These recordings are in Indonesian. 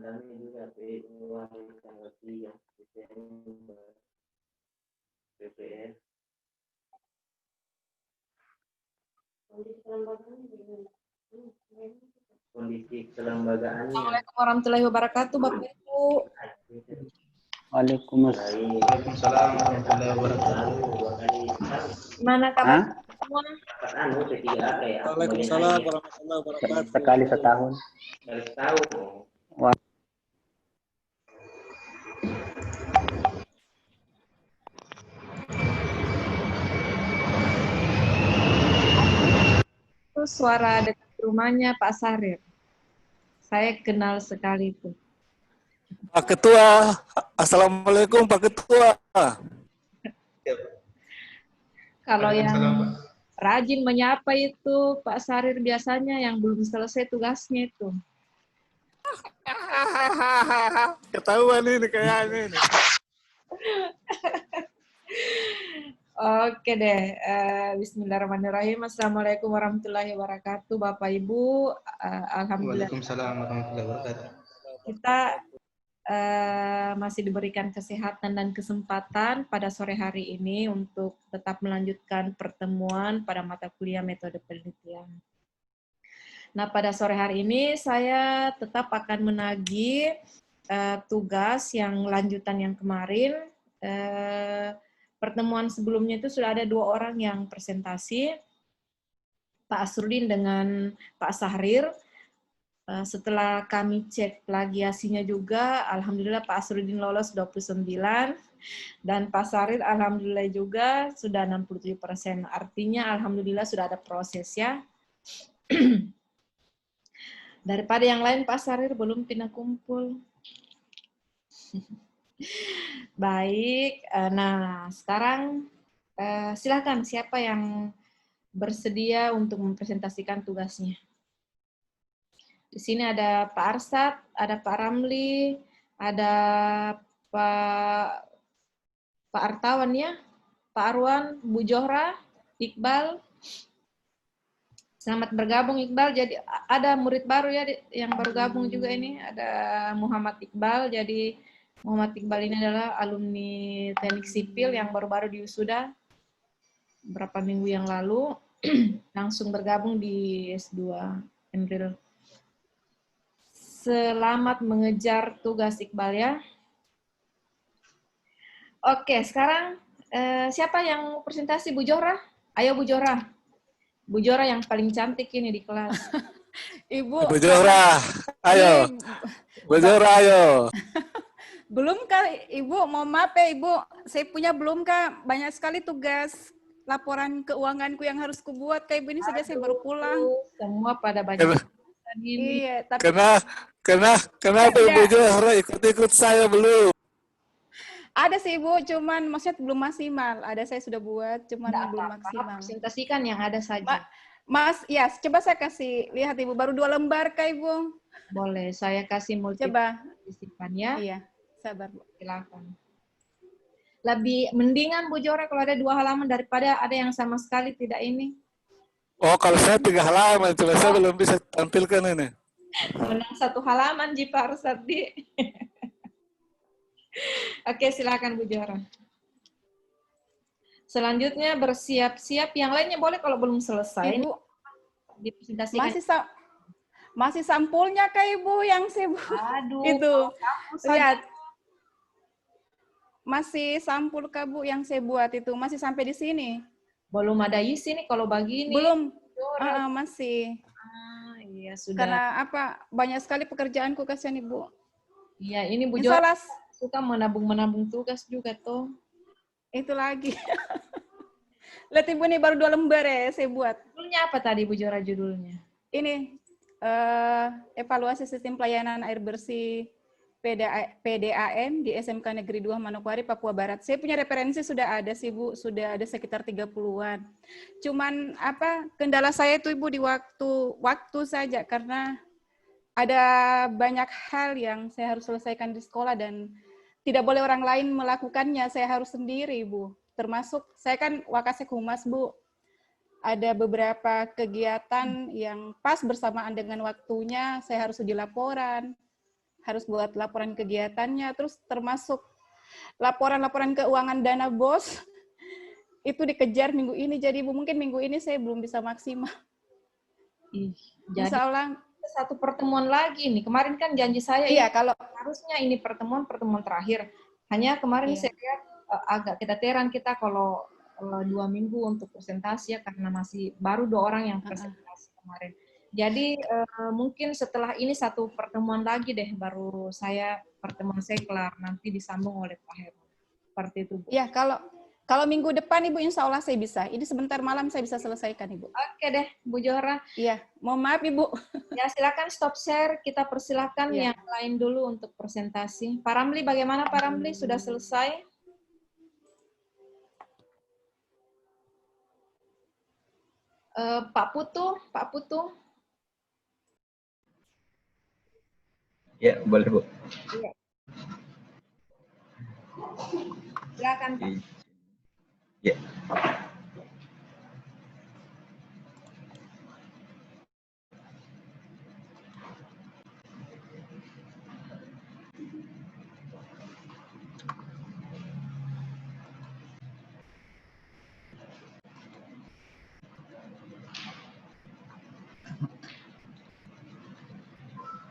Kami juga PU hari tanggal 3 Desember PPR. Kondisi kelembagaannya. Assalamualaikum warahmatullahi wabarakatuh, Bapak Ibu. Waalaikumsalam warahmatullahi wabarakatuh. Gimana kabar semua? Waalaikumsalam warahmatullahi wabarakatuh. Sekali setahun. Sekali setahun. Wah. Itu suara dekat rumahnya Pak Sarir. Saya kenal sekali itu. Pak Ketua, Assalamualaikum Pak Ketua. Kalau yang rajin menyapa itu Pak Sarir biasanya yang belum selesai tugasnya itu. Ketahuan ini kayaknya ini. Oke deh, Bismillahirrahmanirrahim. Assalamualaikum warahmatullahi wabarakatuh, Bapak Ibu. Alhamdulillah. Waalaikumsalam warahmatullahi wabarakatuh. Kita masih diberikan kesehatan dan kesempatan pada sore hari ini untuk tetap melanjutkan pertemuan pada mata kuliah metode penelitian. Nah, pada sore hari ini saya tetap akan menagih tugas yang lanjutan yang kemarin. Pertemuan sebelumnya itu sudah ada 2 orang yang presentasi, Pak Asrudin dengan Pak Sahrir. Setelah kami cek plagiasinya juga, alhamdulillah Pak Asrudin lolos 29, dan Pak Sahrir alhamdulillah juga sudah 67%. Artinya alhamdulillah sudah ada proses ya. Daripada yang lain Pak Sahrir belum pindah kumpul. Baik, nah sekarang silakan siapa yang bersedia untuk mempresentasikan tugasnya. Di sini ada Pak Arsad, ada Pak Ramli, ada Pak Artawan ya, Pak Arwan, Bu Johra, Iqbal. Selamat bergabung Iqbal. Jadi ada murid baru ya yang baru gabung juga ini, ada Muhammad Iqbal. Jadi Muhammad Iqbal ini adalah alumni teknik sipil yang baru-baru diwisuda beberapa minggu yang lalu, langsung bergabung di S2 Emril. Selamat mengejar tugas Iqbal ya. Oke, sekarang siapa yang presentasi? Bu Johra? Ayo Bu Johra. Bu Johra yang paling cantik ini di kelas. Ibu. Bu Johra, ayo. Bu Johra, ayo. Belum kah Ibu, mohon maaf ya Ibu, saya punya belum kah banyak sekali tugas laporan keuanganku yang harus kubuat kayak Ibu ini saja saya baru pulang. Semua pada banyak. Iya, tapi Kenapa Ibu Johra ikut-ikut saya belum? ada sih Ibu, cuman maksudnya belum maksimal. Ada saya sudah buat, cuman belum maksimal. Presentasikan yang ada saja. Mas, ya, coba saya kasih lihat Ibu, baru 2 lembar kah Ibu? Boleh, saya kasih Coba. ya. Iya, sabar Bu. Silakan. Lebih mendingan Bu Johra kalau ada 2 halaman daripada ada yang sama sekali tidak ini. Oh, kalau saya 3 halaman, cuma saya belum bisa tampilkan ini. Menang 1 halaman Pak Arsad di. Oke, silakan Bu Johra. Selanjutnya bersiap-siap. Yang lainnya boleh kalau belum selesai. Ibu, dipresentasikan. masih sampulnya kah Ibu yang saya buat? Aduh, itu. Lihat. Masih sampul kah Bu yang saya buat itu? Masih sampai di sini? Belum ada isi nih kalau begini. Belum. Masih. Iya, sudah. Karena apa? Banyak sekali pekerjaanku kasihan Ibu. Iya, ini Bu Johra suka menabung-menabung tugas juga tuh. Itu lagi. Lihat Ibu nih baru 2 lembar ya saya buat. Judulnya apa tadi Bu Johra judulnya? Ini evaluasi sistem pelayanan air bersih PDAM di SMK Negeri 2 Manokwari, Papua Barat. Saya punya referensi sudah ada sih Bu, sudah ada sekitar 30-an. Cuman apa kendala saya itu Ibu di waktu saja karena ada banyak hal yang saya harus selesaikan di sekolah dan tidak boleh orang lain melakukannya, saya harus sendiri Bu. Termasuk saya kan Wakasek Humas Bu. Ada beberapa kegiatan yang pas bersamaan dengan waktunya, saya harus uji laporan. harus buat laporan kegiatannya, terus termasuk laporan-laporan keuangan dana BOS itu dikejar minggu ini. Jadi Ibu mungkin minggu ini saya belum bisa maksimal. Ih, jadi Insya Allah. satu pertemuan lagi nih. Kemarin kan janji saya Iya, ini kalau harusnya ini pertemuan terakhir. Hanya kemarin Iya. saya lihat agak keteteran kita kalau 2 minggu untuk presentasi ya, karena masih baru 2 orang yang presentasi kemarin. Jadi mungkin setelah ini satu pertemuan lagi deh, baru pertemuan saya kelar, nanti disambung oleh Pak Heru. Seperti itu, Bu. ya kalau minggu depan Ibu insya Allah saya bisa. Ini sebentar malam saya bisa selesaikan Ibu. Oke deh, Bu Johra. Iya, mohon maaf Ibu. Ya, silakan stop share. Kita persilakan Iya. yang lain dulu untuk presentasi. Pak Ramli, bagaimana Pak Ramli? Sudah selesai? Pak Putu. Ya, boleh Bu. Iya. Silakan Pak. Ya.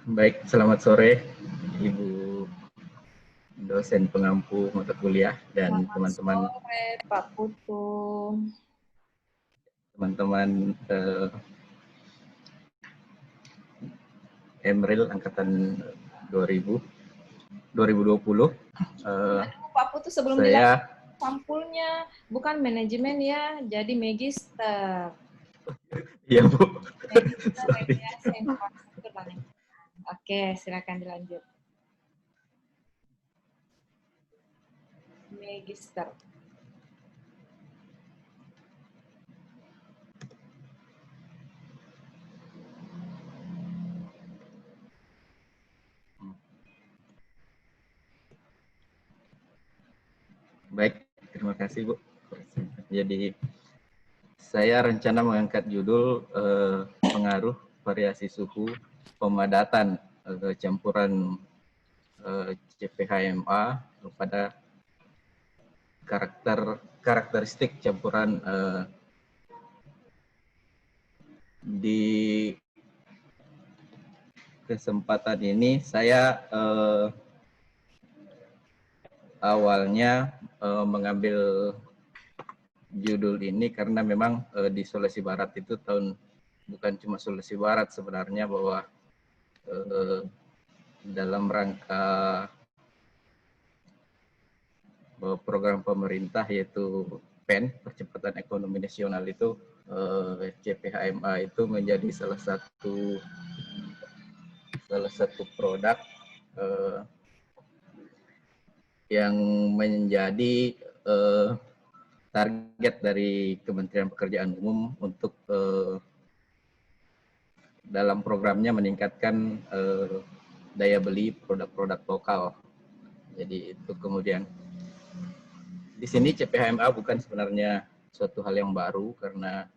Baik, selamat sore Ibu dosen pengampu mata kuliah dan teman-teman Sore, Pak Putu. teman-teman Emeril angkatan 2020. Pak Putu sebelum Saya sampulnya bukan manajemen ya, jadi magister. Iya Bu. Magister rekreasi infrastruktur dan lingkungan. Oke, silakan dilanjut. Magister. Baik, terima kasih Bu. Jadi saya rencana mengangkat judul pengaruh variasi suhu pemadatan campuran CPHMA pada karakteristik campuran di kesempatan ini saya awalnya mengambil judul ini karena memang di Sulawesi Barat itu bukan cuma Sulawesi Barat sebenarnya, bahwa dalam rangka program pemerintah yaitu PEN, Percepatan Ekonomi Nasional, itu CPHMA itu menjadi salah satu produk yang menjadi target dari Kementerian Pekerjaan Umum untuk dalam programnya meningkatkan daya beli produk-produk lokal. Jadi itu kemudian di sini CPHMA bukan sebenarnya suatu hal yang baru, karena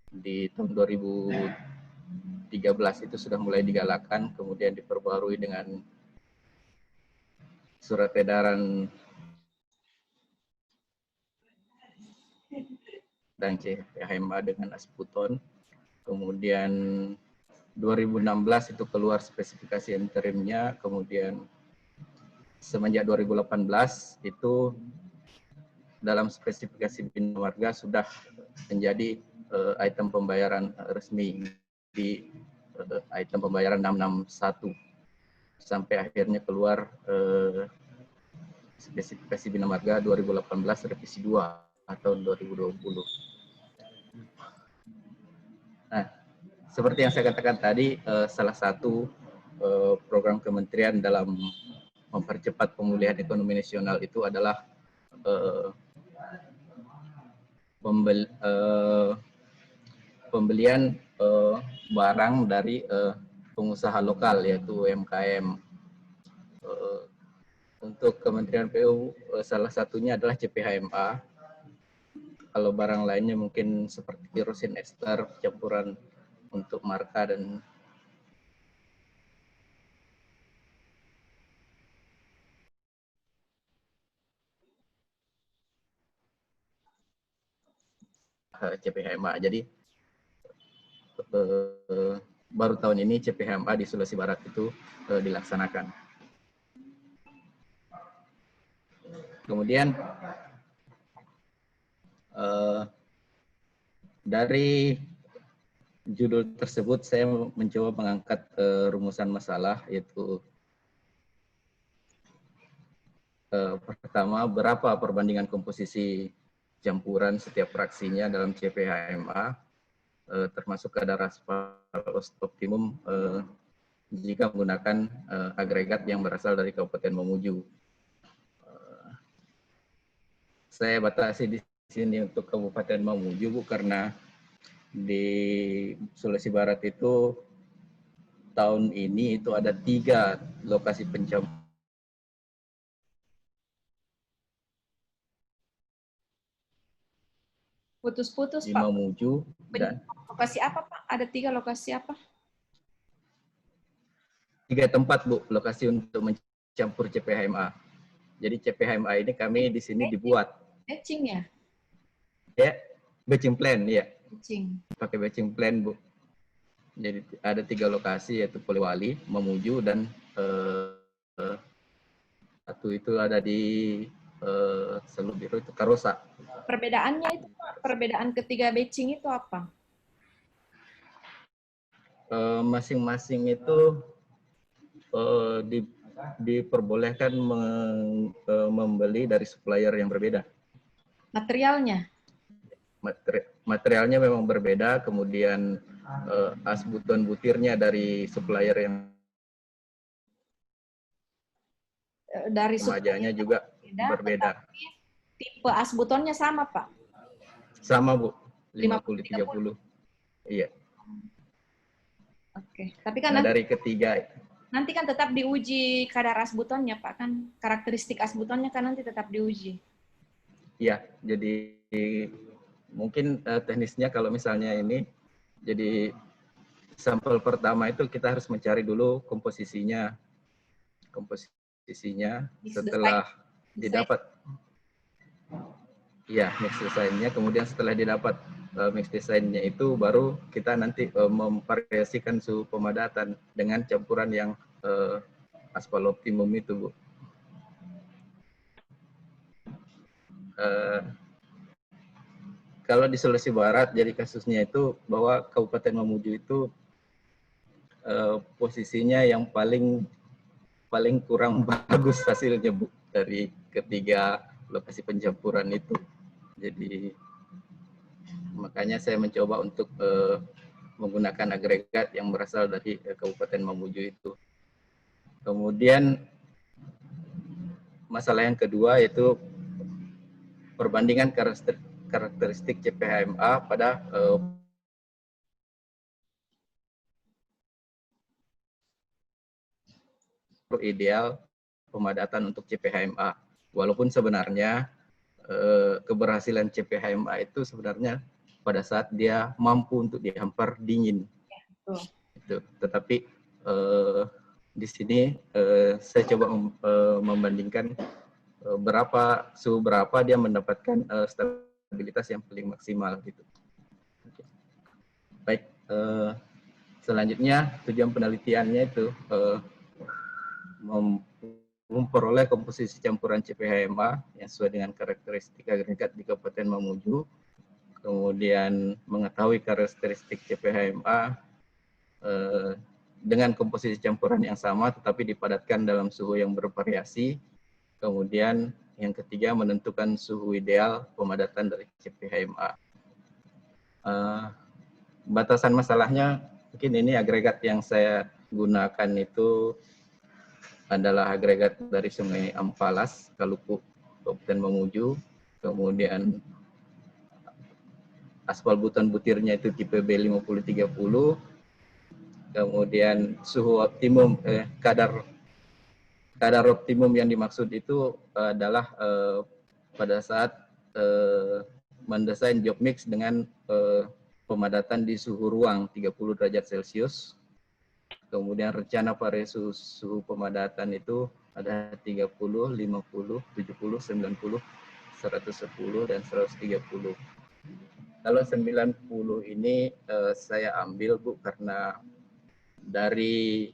di tahun 2013 itu sudah mulai digalakkan, kemudian diperbarui dengan surat edaran dan CPHMA dengan Asputon. Kemudian 2016 itu keluar spesifikasi interimnya, kemudian semenjak 2018 itu dalam spesifikasi Bina Marga sudah menjadi item pembayaran resmi di item pembayaran 661 sampai akhirnya keluar spesifikasi Bina Marga 2018 revisi 2 tahun 2020. Nah, seperti yang saya katakan tadi, salah satu program kementerian dalam mempercepat pemulihan ekonomi nasional itu adalah pembelian barang dari pengusaha lokal, yaitu UMKM. Untuk Kementerian PU salah satunya adalah CPHMA. Kalau barang lainnya mungkin seperti kerosin ester, campuran untuk marka, dan CPHMA. Jadi baru tahun ini CPHMA di Sulawesi Barat itu dilaksanakan. Kemudian dari judul tersebut saya mencoba mengangkat rumusan masalah, yaitu pertama, berapa perbandingan komposisi campuran setiap fraksinya dalam CPHMA, termasuk kadar aspal optimum jika menggunakan agregat yang berasal dari Kabupaten Mamuju. Saya batasi di sini untuk Kabupaten Mamuju, Bu, karena di Sulawesi Barat itu tahun ini itu ada 3 lokasi pencampuran. Putus-putus, Di Pak. Mamuju dan Lokasi apa, Pak? Ada 3 lokasi apa? 3 tempat, Bu, lokasi untuk mencampur CPHMA. Jadi CPHMA ini kami di sini dibuat. Batching ya? Ya, batching plan, ya. Batching. Pakai batching plan, Bu. Jadi ada 3 lokasi, yaitu Polewali, Mamuju, dan satu itu ada di Selubiru, itu Karosa. Perbedaannya itu, Pak, perbedaan ketiga batching itu apa? Masing-masing itu diperbolehkan membeli dari supplier yang berbeda. Materialnya? Materialnya memang berbeda, kemudian asbuton butirnya dari supplier yang Dari remajanya juga berbeda. Tipe asbutonnya sama, Pak? Sama, Bu. 50-30. 50-30. Iya. Oke. Tapi kan Nah, nanti, dari ketiga, nanti kan tetap diuji kadar asbutonnya, Pak. Kan karakteristik asbutonnya kan nanti tetap diuji. ya, jadi mungkin teknisnya kalau misalnya ini, jadi sampel pertama itu kita harus mencari dulu komposisinya. Setelah didapat, ya, mix design-nya, kemudian setelah didapat mix design-nya itu baru kita nanti memvariasikan suhu pemadatan dengan campuran yang aspal optimum itu, Bu. Kalau di Sulawesi Barat, jadi kasusnya itu bahwa Kabupaten Mamuju itu posisinya yang paling kurang bagus hasilnya, Bu, dari ketiga lokasi pencampuran itu. Jadi makanya saya mencoba untuk menggunakan agregat yang berasal dari Kabupaten Mamuju itu. Kemudian masalah yang kedua yaitu perbandingan karakteristik CPHMA pada ideal pemadatan untuk CPHMA. Walaupun sebenarnya keberhasilan CPHMA itu sebenarnya pada saat dia mampu untuk dihampar dingin. Itu. Tetapi di sini saya coba membandingkan suhu berapa dia mendapatkan stabilitas yang paling maksimal gitu. Baik, selanjutnya tujuan penelitiannya itu memperoleh komposisi campuran CPHMA yang sesuai dengan karakteristik agregat di Kabupaten Mamuju, kemudian mengetahui karakteristik CPHMA dengan komposisi campuran yang sama tetapi dipadatkan dalam suhu yang bervariasi. Kemudian yang ketiga menentukan suhu ideal pemadatan dari CPHMA. Batasan masalahnya mungkin ini agregat yang saya gunakan itu adalah agregat dari Sungai Ampalas, Kaluku, Kabupaten Mamuju. Kemudian aspal buton butirnya itu tipe B5030. Kemudian suhu optimum, kadar optimum yang dimaksud itu adalah pada saat mendesain job mix dengan pemadatan di suhu ruang 30 derajat Celcius. Kemudian rencana variasi suhu pemadatan itu ada 30, 50, 70, 90, 110, dan 130. Kalau 90 ini saya ambil Bu karena dari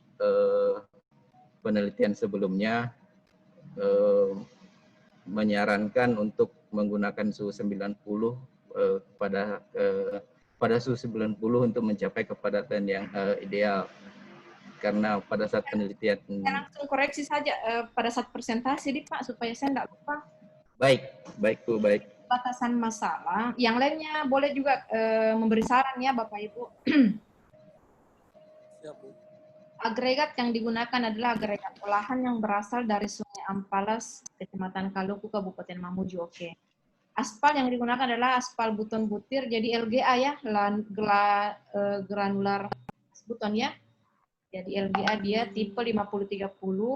penelitian sebelumnya menyarankan untuk menggunakan suhu 90 pada suhu 90 untuk mencapai kepadatan yang ideal. Karena pada saat penelitian Saya langsung koreksi saja pada saat presentasi nih Pak, supaya saya tidak lupa. baik Bu, baik. Batasan masalah. Yang lainnya boleh juga memberi saran ya Bapak Ibu. Agregat yang digunakan adalah agregat olahan yang berasal dari Sungai Ampalas, Kecamatan Kaluku, Kabupaten Mamuju. Oke. Aspal yang digunakan adalah aspal buton butir, jadi LGA ya, granular buton ya. Jadi LGA dia tipe 50-30,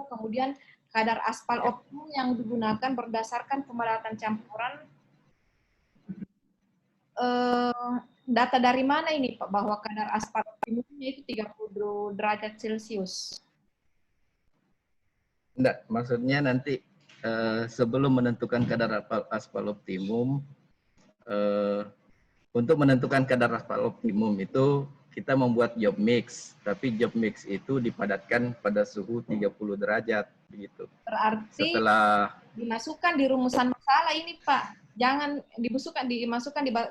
kemudian kadar aspal optimum yang digunakan berdasarkan pemadatan campuran. Data dari mana ini Pak, bahwa kadar aspal optimumnya itu 30 derajat Celcius? Enggak, maksudnya nanti sebelum menentukan kadar aspal optimum, untuk menentukan kadar aspal optimum itu kita membuat job mix, tapi job mix itu dipadatkan pada suhu 30 derajat begitu. Berarti Setelah dimasukkan di rumusan masalah ini Pak. Jangan dimasukkan di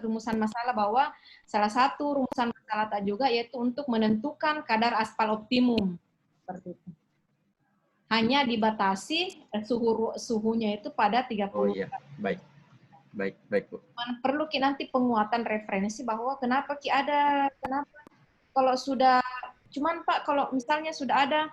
rumusan masalah bahwa salah satu rumusan masalah tak juga yaitu untuk menentukan kadar aspal optimum. Seperti itu. Hanya dibatasi suhunya itu pada 30. oh iya, baik Bu. Perlu nanti penguatan referensi bahwa kenapa kalau sudah cuman Pak kalau misalnya sudah ada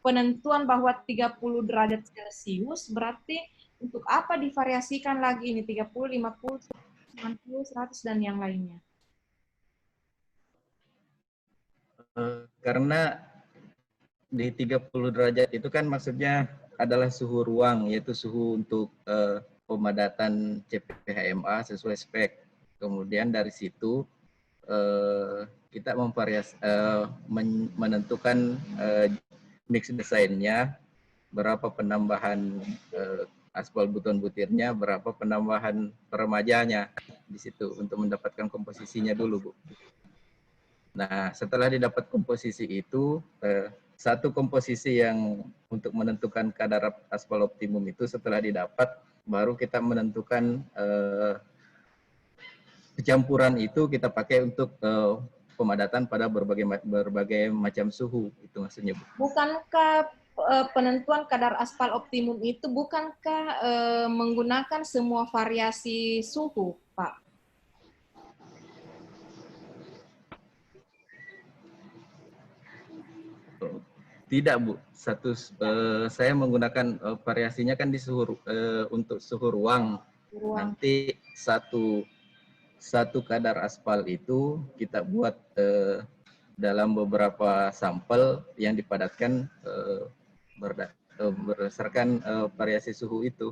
penentuan bahwa 30 derajat Celcius berarti untuk apa divariasikan lagi ini 30, 50, 90, 100 dan yang lainnya? Karena di 30 derajat itu kan maksudnya adalah suhu ruang, yaitu suhu untuk pemadatan CPHMA sesuai spek. Kemudian dari situ kita menentukan mix desainnya, berapa penambahan aspal buton butirnya, berapa penambahan peremajanya di situ untuk mendapatkan komposisinya dulu Bu. Nah setelah didapat komposisi itu, satu komposisi yang untuk menentukan kadar aspal optimum itu setelah didapat, baru kita menentukan campuran itu kita pakai untuk pemadatan pada berbagai macam suhu, itu maksudnya Bu. Bukankah penentuan kadar aspal optimum itu bukankah menggunakan semua variasi suhu, Pak? Tidak Bu, saya menggunakan variasinya kan di suhu untuk suhu ruang. Nanti satu kadar aspal itu kita buat dalam beberapa sampel yang dipadatkan berdasarkan variasi suhu itu.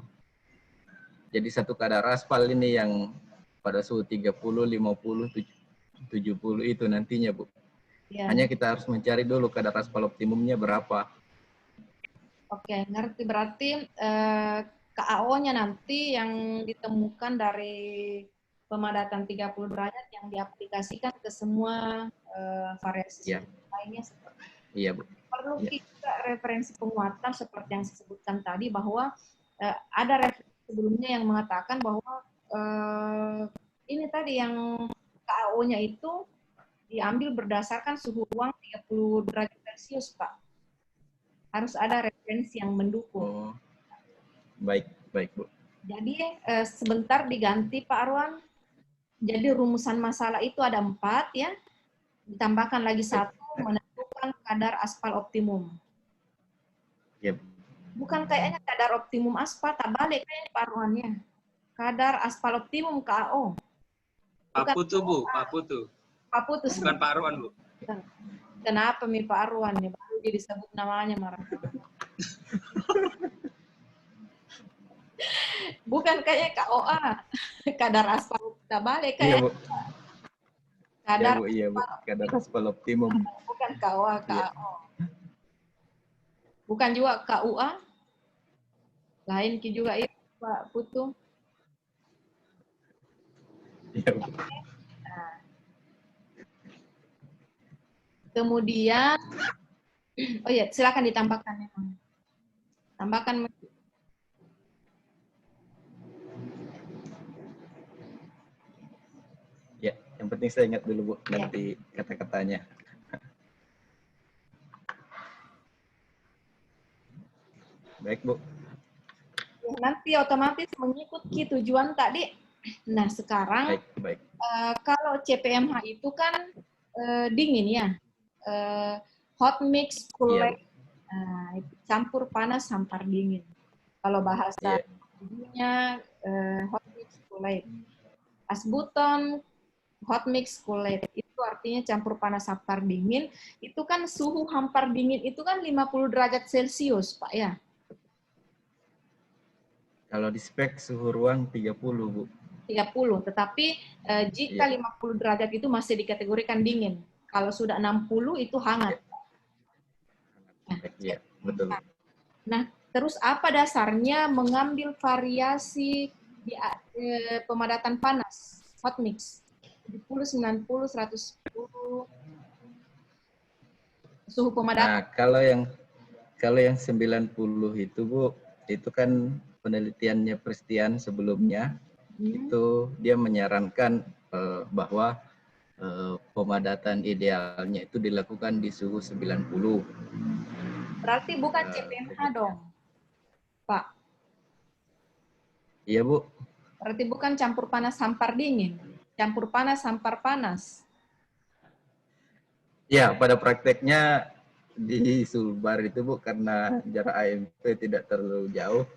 Jadi satu kadar aspal ini yang pada suhu 30, 50, 70 itu nantinya Bu. Ya. Hanya kita harus mencari dulu kadar aspal optimumnya berapa. Oke, ngerti. Berarti KAO-nya nanti yang ditemukan dari pemadatan 30 derajat yang diaplikasikan ke semua variasi lainnya seperti itu. Iya, Bu. Perlu kita referensi penguatan seperti yang saya sebutkan tadi bahwa ada referensi sebelumnya yang mengatakan bahwa ini tadi yang KAO-nya itu diambil berdasarkan suhu ruang 30 derajat Celcius, Pak. Harus ada referensi yang mendukung. Oh, baik, Bu. Jadi sebentar diganti Pak Arwan. Jadi rumusan masalah itu ada 4 ya. Ditambahkan lagi 1 menentukan kadar aspal optimum. Yep. Bukan kayaknya kadar optimum aspal, tak balik kayaknya Pak Arwan ya. Kadar aspal optimum KAO. Pak Putu Bu, Pak Putu. Pak Putu. Bukan Pak Arwan Bu. Kenapa Mi Pak Arwan ya? Baru dia disebut namanya marah. Bukan kayaknya KOA, kadar aspal kita balik kayak. Iya Bu, kadar aspal optimum. Bukan KOA, KAO. Bukan juga KUA. Lain juga itu Pak Putu. Iya, Bu. Nah, kemudian, oh ya, silakan ditambahkan memang. Tambahkan. Ya, yang penting saya ingat dulu, Bu, Ya. nanti kata-katanya. Baik, Bu. Ya, nanti otomatis mengikuti tujuan tadi. Nah, sekarang Baik, baik. kalau CPMH itu kan dingin ya. Hot mix, cool Iya, lab, itu campur panas, hampar dingin. Kalau bahasa Iya. ininya hot mix, cool lab. Asbuton, hot mix, cool lab. Itu artinya campur panas, hampar dingin. Itu kan suhu hampar dingin itu kan 50 derajat Celcius, Pak ya. Kalau di spek suhu ruang 30, Bu. 30, tetapi jika Iya. 50 derajat itu masih dikategorikan dingin. Kalau sudah 60 itu hangat. Iya, betul. Nah, terus apa dasarnya mengambil variasi di pemadatan panas, hot mix? 70, 90, 110 suhu pemadatan. Nah, kalau yang 90 itu, Bu, itu kan penelitiannya Pristian sebelumnya, itu dia menyarankan bahwa pemadatan idealnya itu dilakukan di suhu 90. Berarti bukan CPMH dong, Pak. Iya, Bu. Berarti bukan campur panas hampar dingin. Campur panas hampar panas. Ya, pada prakteknya di Sulbar itu, Bu, karena jarak AMP tidak terlalu jauh,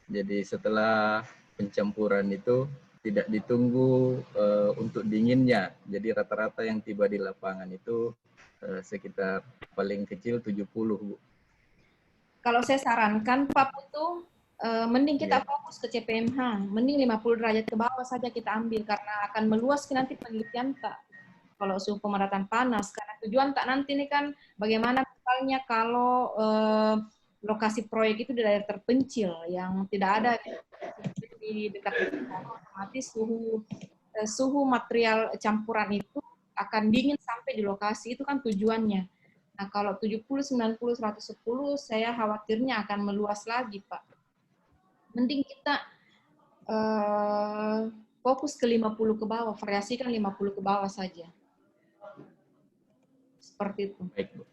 jadi setelah pencampuran itu tidak ditunggu untuk dinginnya. Jadi rata-rata yang tiba di lapangan itu sekitar paling kecil 70, Bu. Kalau saya sarankan, Pak Putu, mending kita Iya. fokus ke CPMH. Mending 50 derajat ke bawah saja kita ambil, karena akan meluas nanti penelitian, Pak. Kalau suhu pemadatan panas. Karena tujuan tak nanti ini kan bagaimana misalnya kalau lokasi proyek itu di daerah terpencil, yang tidak ada di dekat otomatis suhu material campuran itu akan dingin sampai di lokasi, itu kan tujuannya. Nah, kalau 70, 90, 110, saya khawatirnya akan meluas lagi, Pak. Mending kita fokus ke 50 ke bawah, variasikan 50 ke bawah saja. Seperti itu. Baik, Bu.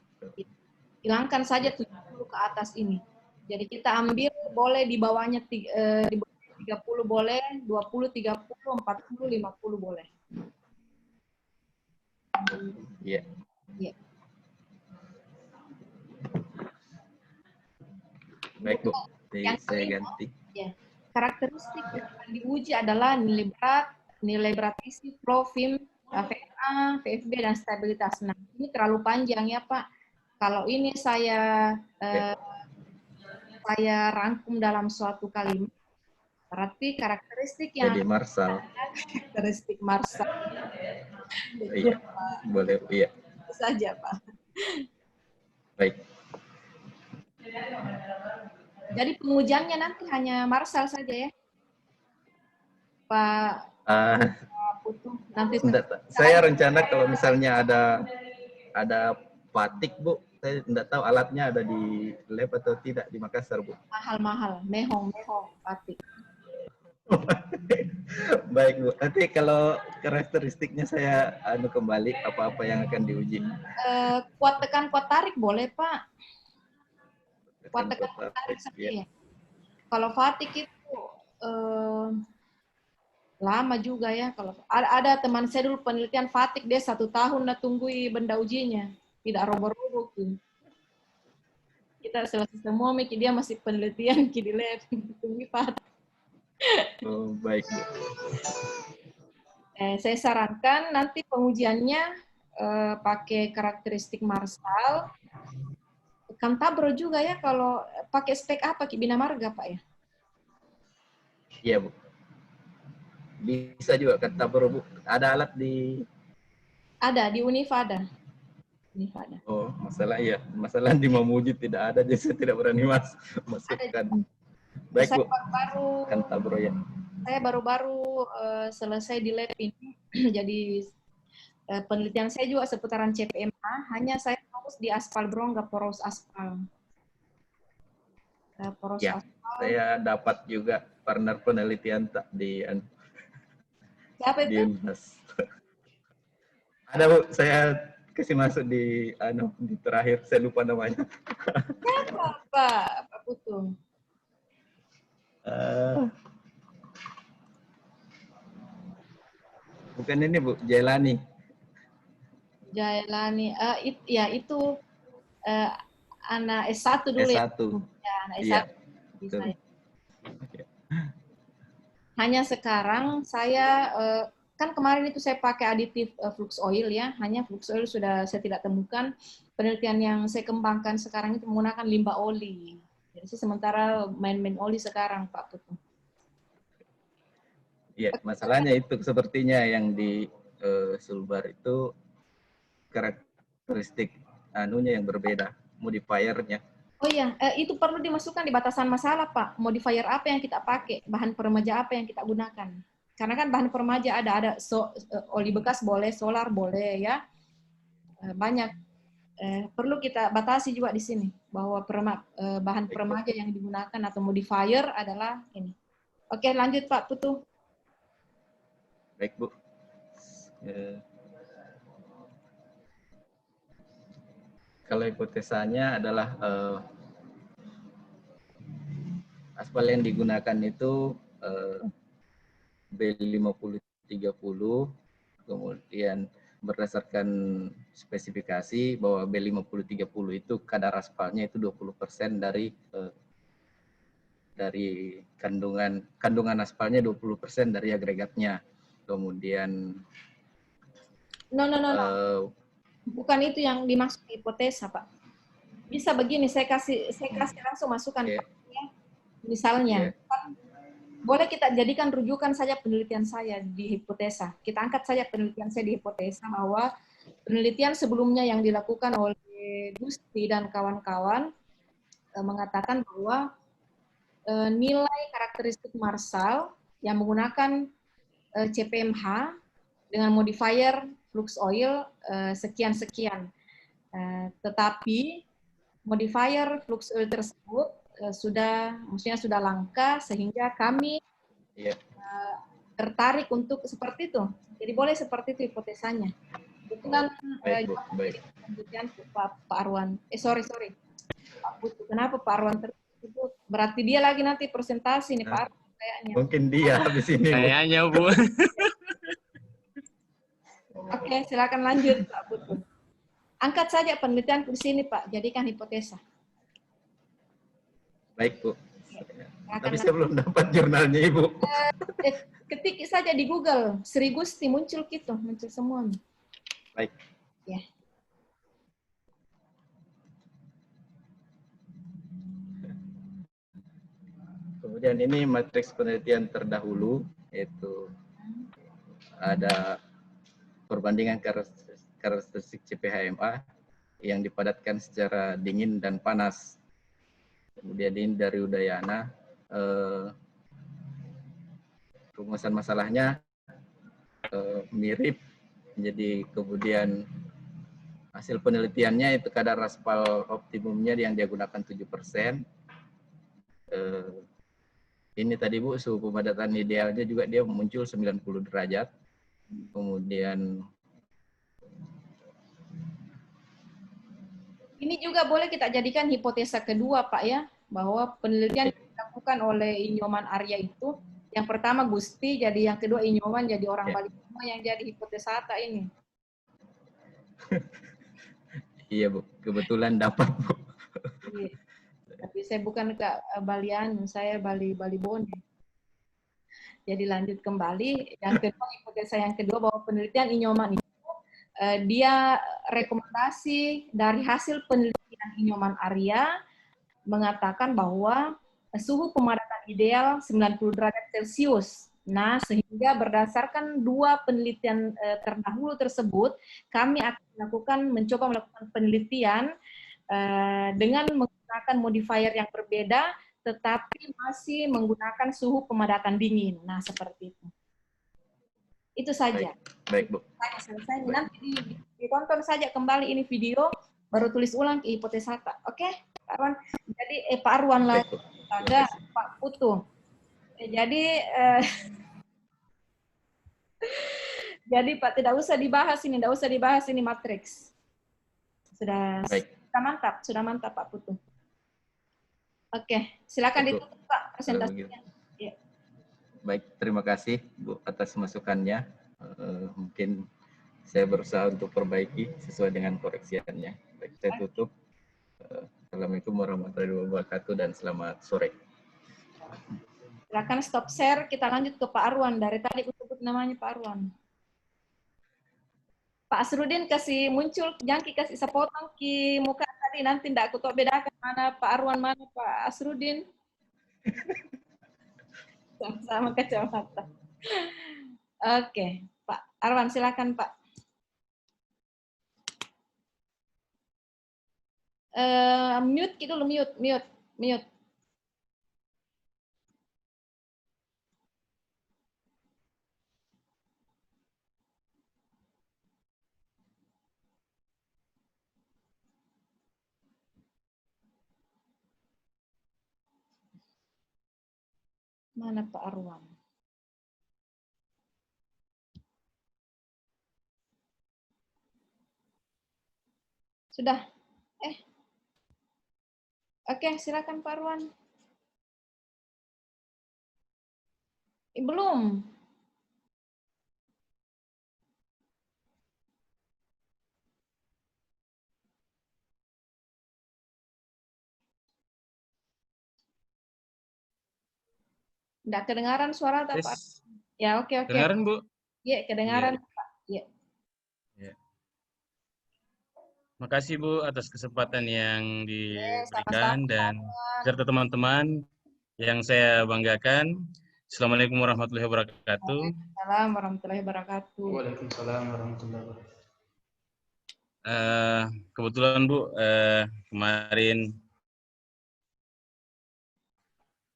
Hilangkan saja 70 ke atas ini. Jadi kita ambil, boleh di bawahnya 30 boleh, 20, 30, 40, 50 boleh. Iya. Iya. Baik, Bu. Jadi Yang saya kelima, ganti. ya, karakteristik yang akan diuji adalah nilai berat isi, flow, film, VNA, VFB, dan stabilitas. Nah, ini terlalu panjang ya, Pak. Kalau ini saya rangkum dalam suatu kalimat, berarti karakteristik yang Jadi Marsal. karakteristik Marsal. Iya. Boleh, iya. Itu saja, Pak. Baik. Jadi pengujiannya nanti hanya Marsal saja ya, Pak Putu. Nanti Saya rencana kalau misalnya ada patik, Bu. Saya tidak tahu alatnya ada di lab atau tidak di Makassar, Bu. mahal-mahal, mehong, patik. Baik, Bu. Nanti kalau karakteristiknya saya kembali apa-apa yang akan diuji. Kuat tekan, kuat tarik boleh, Pak. Kuat tekan, kuat tarik saja Ya. ya. Kalau fatik itu lama juga ya. Kalau ada teman saya dulu penelitian fatik, dia 1 tahun dah tunggui benda ujinya, tidak roboh-roboh tuh. Kita selesai semua, dia masih penelitian di lab, tunggui fatik. Oh, baik, Bu. Saya sarankan nanti pengujiannya pakai karakteristik Marsal. Kantabro juga ya, kalau pakai spek apa, Ki Bina Marga, Pak ya? Iya, Bu. Bisa juga kata Bu. Ada alat di... Ada, di Unifada. Unifada. Oh, masalah iya. Masalah di Mamuju tidak ada, jadi saya tidak berani masukkan. Baik Saya Bu, baru Kanta Bro ya. saya baru-baru selesai di lab ini. Jadi penelitian saya juga seputaran CPMA, hanya saya fokus di aspal bro, nggak poros aspal. Poros Ya, aspal. saya dapat juga partner penelitian di Siapa di itu? Unhas. Ada Bu, saya kasih masuk di di terakhir, saya lupa namanya. Pak Putu. Bukan ini Bu, Jailani. Jailani, ya itu anak S1 dulu ya. S1. Ya, anak S1 Iya. di Betul. saya. Hanya sekarang saya kan kemarin itu saya pakai aditif flux oil ya, hanya flux oil sudah saya tidak temukan. Penelitian yang saya kembangkan sekarang itu menggunakan limbah oli. Jadi saya sementara main-main oli sekarang Pak Putu. Iya, masalahnya itu sepertinya yang di Sulbar itu karakteristik anunya yang berbeda, modifiernya. Oh iya, itu perlu dimasukkan di batasan masalah Pak. Modifier apa yang kita pakai, bahan peremaja apa yang kita gunakan. Karena kan bahan peremaja ada oli bekas boleh, solar boleh ya. Banyak. Perlu kita batasi juga di sini bahwa bahan peremaja yang digunakan atau modifier adalah ini. Oke, lanjut Pak Putu. Baik Bu. Kalau hipotesanya adalah aspal yang digunakan itu B5030, kemudian berdasarkan spesifikasi bahwa B5030 itu kadar aspalnya itu 20% dari kandungan aspalnya 20% dari agregatnya. Kemudian No. Bukan itu yang dimaksud hipotesa, Pak. Bisa begini, saya kasih langsung masukan. Yeah. Misalnya, boleh kita jadikan rujukan saja penelitian saya di hipotesa. Kita angkat saja penelitian saya di hipotesa bahwa penelitian sebelumnya yang dilakukan oleh Gusti dan kawan-kawan mengatakan bahwa nilai karakteristik Marshall yang menggunakan CPMH dengan modifier flux oil sekian-sekian. Tetapi modifier flux oil tersebut sudah langka sehingga kami tertarik untuk seperti itu. Jadi boleh seperti itu hipotesanya. Kebetulan penelitian Pak Arwan. Sorry. Pak Putu. Kenapa Pak Arwan tersebut? Berarti dia lagi nanti presentasi nih Pak Arwan kayaknya. Mungkin dia habis ini. Kayaknya Bu. Oke, silakan lanjut Pak Putu. Angkat saja penelitian di sini Pak, jadikan hipotesa. Baik Bu. Tapi Silakan saya belum dapat jurnalnya Ibu. Ketik saja di Google, Sri Gusti muncul gitu, muncul semua. Baik. Ya. Kemudian ini matriks penelitian terdahulu, yaitu ada perbandingan karakteristik CPHMA yang dipadatkan secara dingin dan panas. Kemudian ini dari Udayana. Rumusan masalahnya mirip, jadi kemudian hasil penelitiannya itu kadar aspal optimumnya yang dia gunakan 7%. Ini tadi Bu, suhu pemadatan idealnya juga dia muncul 90 derajat. Kemudian ini juga boleh kita jadikan hipotesa kedua Pak ya, bahwa penelitian yang dilakukan oleh Inyoman Arya itu, yang pertama Gusti, jadi yang kedua Inyoman jadi orang Bali semua yang jadi hipotesa ATA ini. Iya Bu, kebetulan dapat Bu. Iya. Tapi saya bukan ke Balian, saya Bali Bone. Jadi lanjut kembali, yang kedua hipotesa yang kedua bahwa penelitian Inyoman itu dia rekomendasi dari hasil penelitian Inyoman Arya mengatakan bahwa suhu pemadatan ideal 90 derajat Celcius. Nah, sehingga berdasarkan dua penelitian terdahulu tersebut, kami akan mencoba melakukan penelitian dengan menggunakan modifier yang berbeda, tetapi masih menggunakan suhu pemadatan dingin. Nah, seperti itu. Itu saja. Baik, Bu. Saya selesai. Nanti ditonton saja kembali ini video, baru tulis ulang ke hipotesa. Oke, Pak Arwan. Jadi Pak Arwan lah, Baik, Bu. ada Pak Putu. Jadi jadi Pak tidak usah dibahas ini matriks. Sudah mantap Pak Putu. Oke, silakan Betul. ditutup Pak presentasinya. Ya. Baik, terima kasih Bu atas masukannya. Mungkin saya berusaha untuk perbaiki sesuai dengan koreksiannya. Baik, saya tutup. Assalamualaikum warahmatullahi wabarakatuh dan selamat sore. Silakan stop share, kita lanjut ke Pak Arwan. Dari tadi aku sebut namanya Pak Arwan. Pak Asrudin kasih muncul, Jangki kasih sepotong ki muka tadi, nanti tidak aku tahu bedakan mana Pak Arwan, mana Pak Asrudin. Sama kacamata. Oke, Pak Arwan silakan Pak. Mute gitu dulu, mute. Mana Pak Arwan? Sudah? Oke, silakan Pak Arwan. Belum. Tidak kedengaran suara tak Pak? Ya, oke. Dengaran, Bu? Iya, kedengaran Pak. Iya. Makasih Bu atas kesempatan yang diberikan sama-sama. dan serta teman-teman yang saya banggakan. Assalamualaikum warahmatullahi wabarakatuh. Waalaikumsalam warahmatullahi wabarakatuh. Waalaikumsalam warahmatullahi wabarakatuh. Kebetulan Bu, kemarin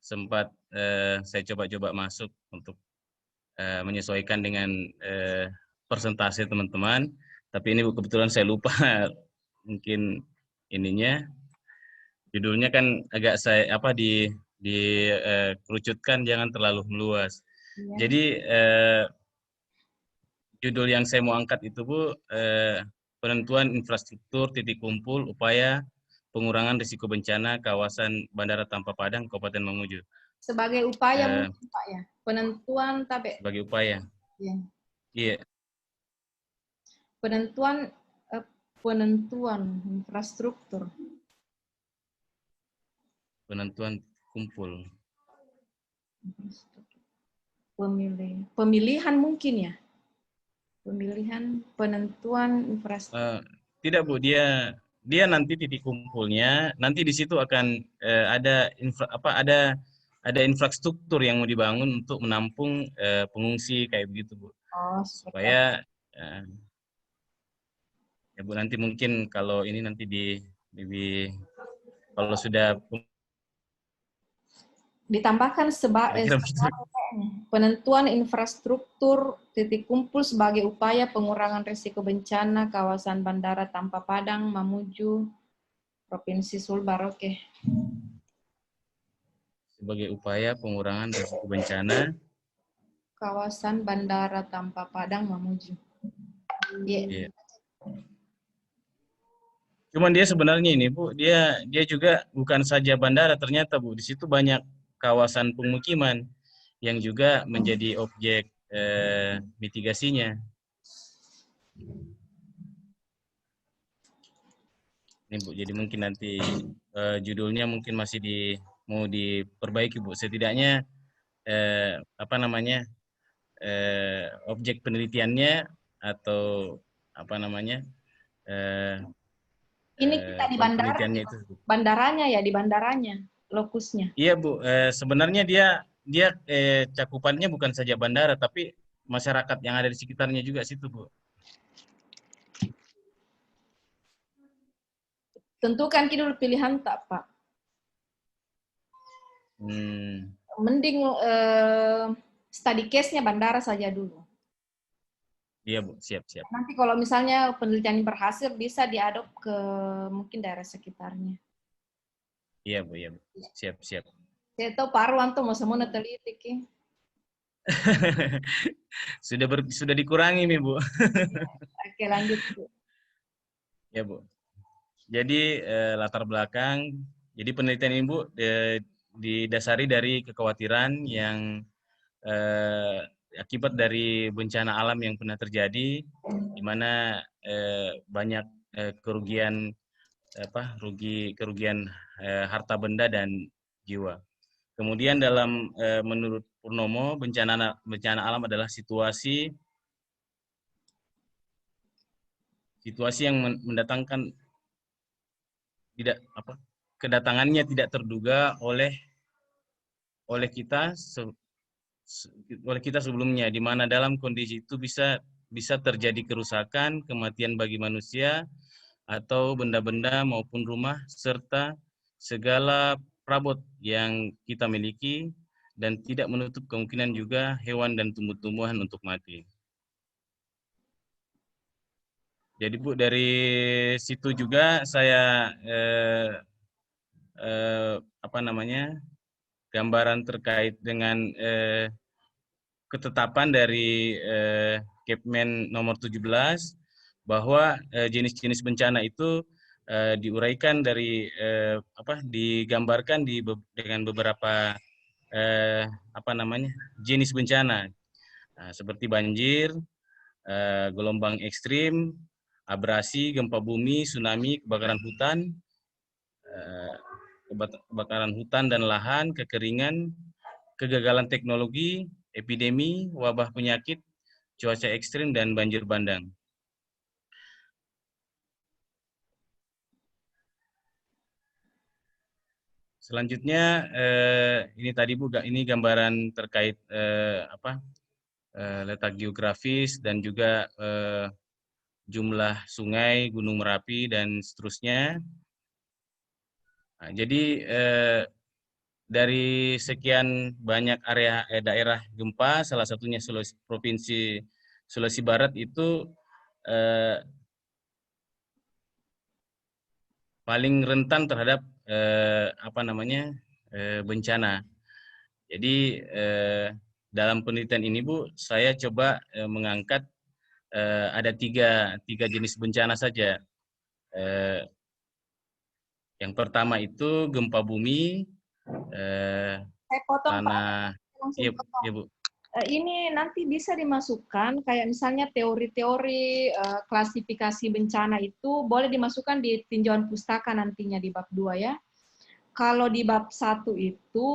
sempat saya coba-coba masuk untuk menyesuaikan dengan persentase teman-teman. Tapi ini Bu, kebetulan saya lupa mungkin ininya. Judulnya kan agak saya kerucutkan, jangan terlalu meluas. Ya. Jadi judul yang saya mau angkat itu Bu, penentuan infrastruktur titik kumpul upaya pengurangan risiko bencana kawasan Bandara Tanpa Padang Kabupaten Mamuju. Sebagai upaya mungkin Pak ya, penentuan tapi. Sebagai upaya. Ya. Iya. Penentuan infrastruktur. Penentuan kumpul. Pemilihan mungkin ya. Penentuan infrastruktur. Tidak Bu, dia nanti titik kumpulnya, nanti di situ akan ada infrastruktur yang mau dibangun untuk menampung pengungsi kayak begitu Bu. Oh, supaya ya Bu, nanti mungkin kalau ini nanti kalau sudah ditambahkan penentuan infrastruktur titik kumpul sebagai upaya pengurangan risiko bencana kawasan Bandara Tanpa Padang Mamuju Provinsi Sulbar. Oke. Sebagai upaya pengurangan risiko bencana kawasan Bandara Tanpa Padang Mamuju. Yeah. Cuman dia sebenarnya ini Bu, dia juga bukan saja bandara, ternyata Bu, di situ banyak kawasan pemukiman yang juga menjadi objek mitigasinya. Ini Bu, jadi mungkin nanti judulnya mungkin masih mau diperbaiki Bu. Setidaknya objek penelitiannya atau ini kita di bandara, bandaranya ya, di bandaranya, lokusnya. Iya Bu, sebenarnya dia cakupannya bukan saja bandara, tapi masyarakat yang ada di sekitarnya juga situ Bu. Tentukan dulu pilihan tak Pak? Hmm, Mending study case-nya bandara saja dulu. iya Bu, siap-siap. Nanti kalau misalnya penelitian berhasil bisa diadop ke mungkin daerah sekitarnya. Iya Bu, siap-siap. Saya tahu Pak Arwan tuh mau semua teliti ki. Sudah dikurangi nih Bu. Oke lanjut Bu. Ya Bu. Jadi latar belakang, jadi penelitian ini Bu didasari dari kekhawatiran yang akibat dari bencana alam yang pernah terjadi, di mana banyak kerugian kerugian harta benda dan jiwa. Kemudian dalam menurut Purnomo, bencana alam adalah situasi yang mendatangkan kedatangannya tidak terduga oleh kita sebelumnya, di mana dalam kondisi itu bisa terjadi kerusakan, kematian bagi manusia atau benda-benda maupun rumah serta segala perabot yang kita miliki, dan tidak menutup kemungkinan juga hewan dan tumbuh-tumbuhan untuk mati. Jadi Bu, dari situ juga saya gambaran terkait dengan ketetapan dari Kepmen nomor 17 bahwa jenis-jenis bencana itu diuraikan digambarkan dengan beberapa jenis bencana, seperti banjir, gelombang ekstrim, abrasi, gempa bumi, tsunami, kebakaran hutan dan lahan, kekeringan, kegagalan teknologi, epidemi, wabah penyakit, cuaca ekstrim, dan banjir bandang. Selanjutnya ini tadi Bu, ini gambaran terkait letak geografis dan juga jumlah sungai, Gunung Merapi dan seterusnya. Nah, jadi dari sekian banyak area daerah gempa, salah satunya Provinsi Sulawesi Barat itu paling rentan terhadap bencana. Jadi dalam penelitian ini Bu, saya coba mengangkat ada tiga jenis bencana saja. Yang pertama itu gempa bumi, Saya potong tanah. Pak, langsung Iya, potong. iya Bu. Ini nanti bisa dimasukkan kayak misalnya teori-teori klasifikasi bencana itu boleh dimasukkan di tinjauan pustaka nantinya di bab 2 ya. Kalau di bab 1 itu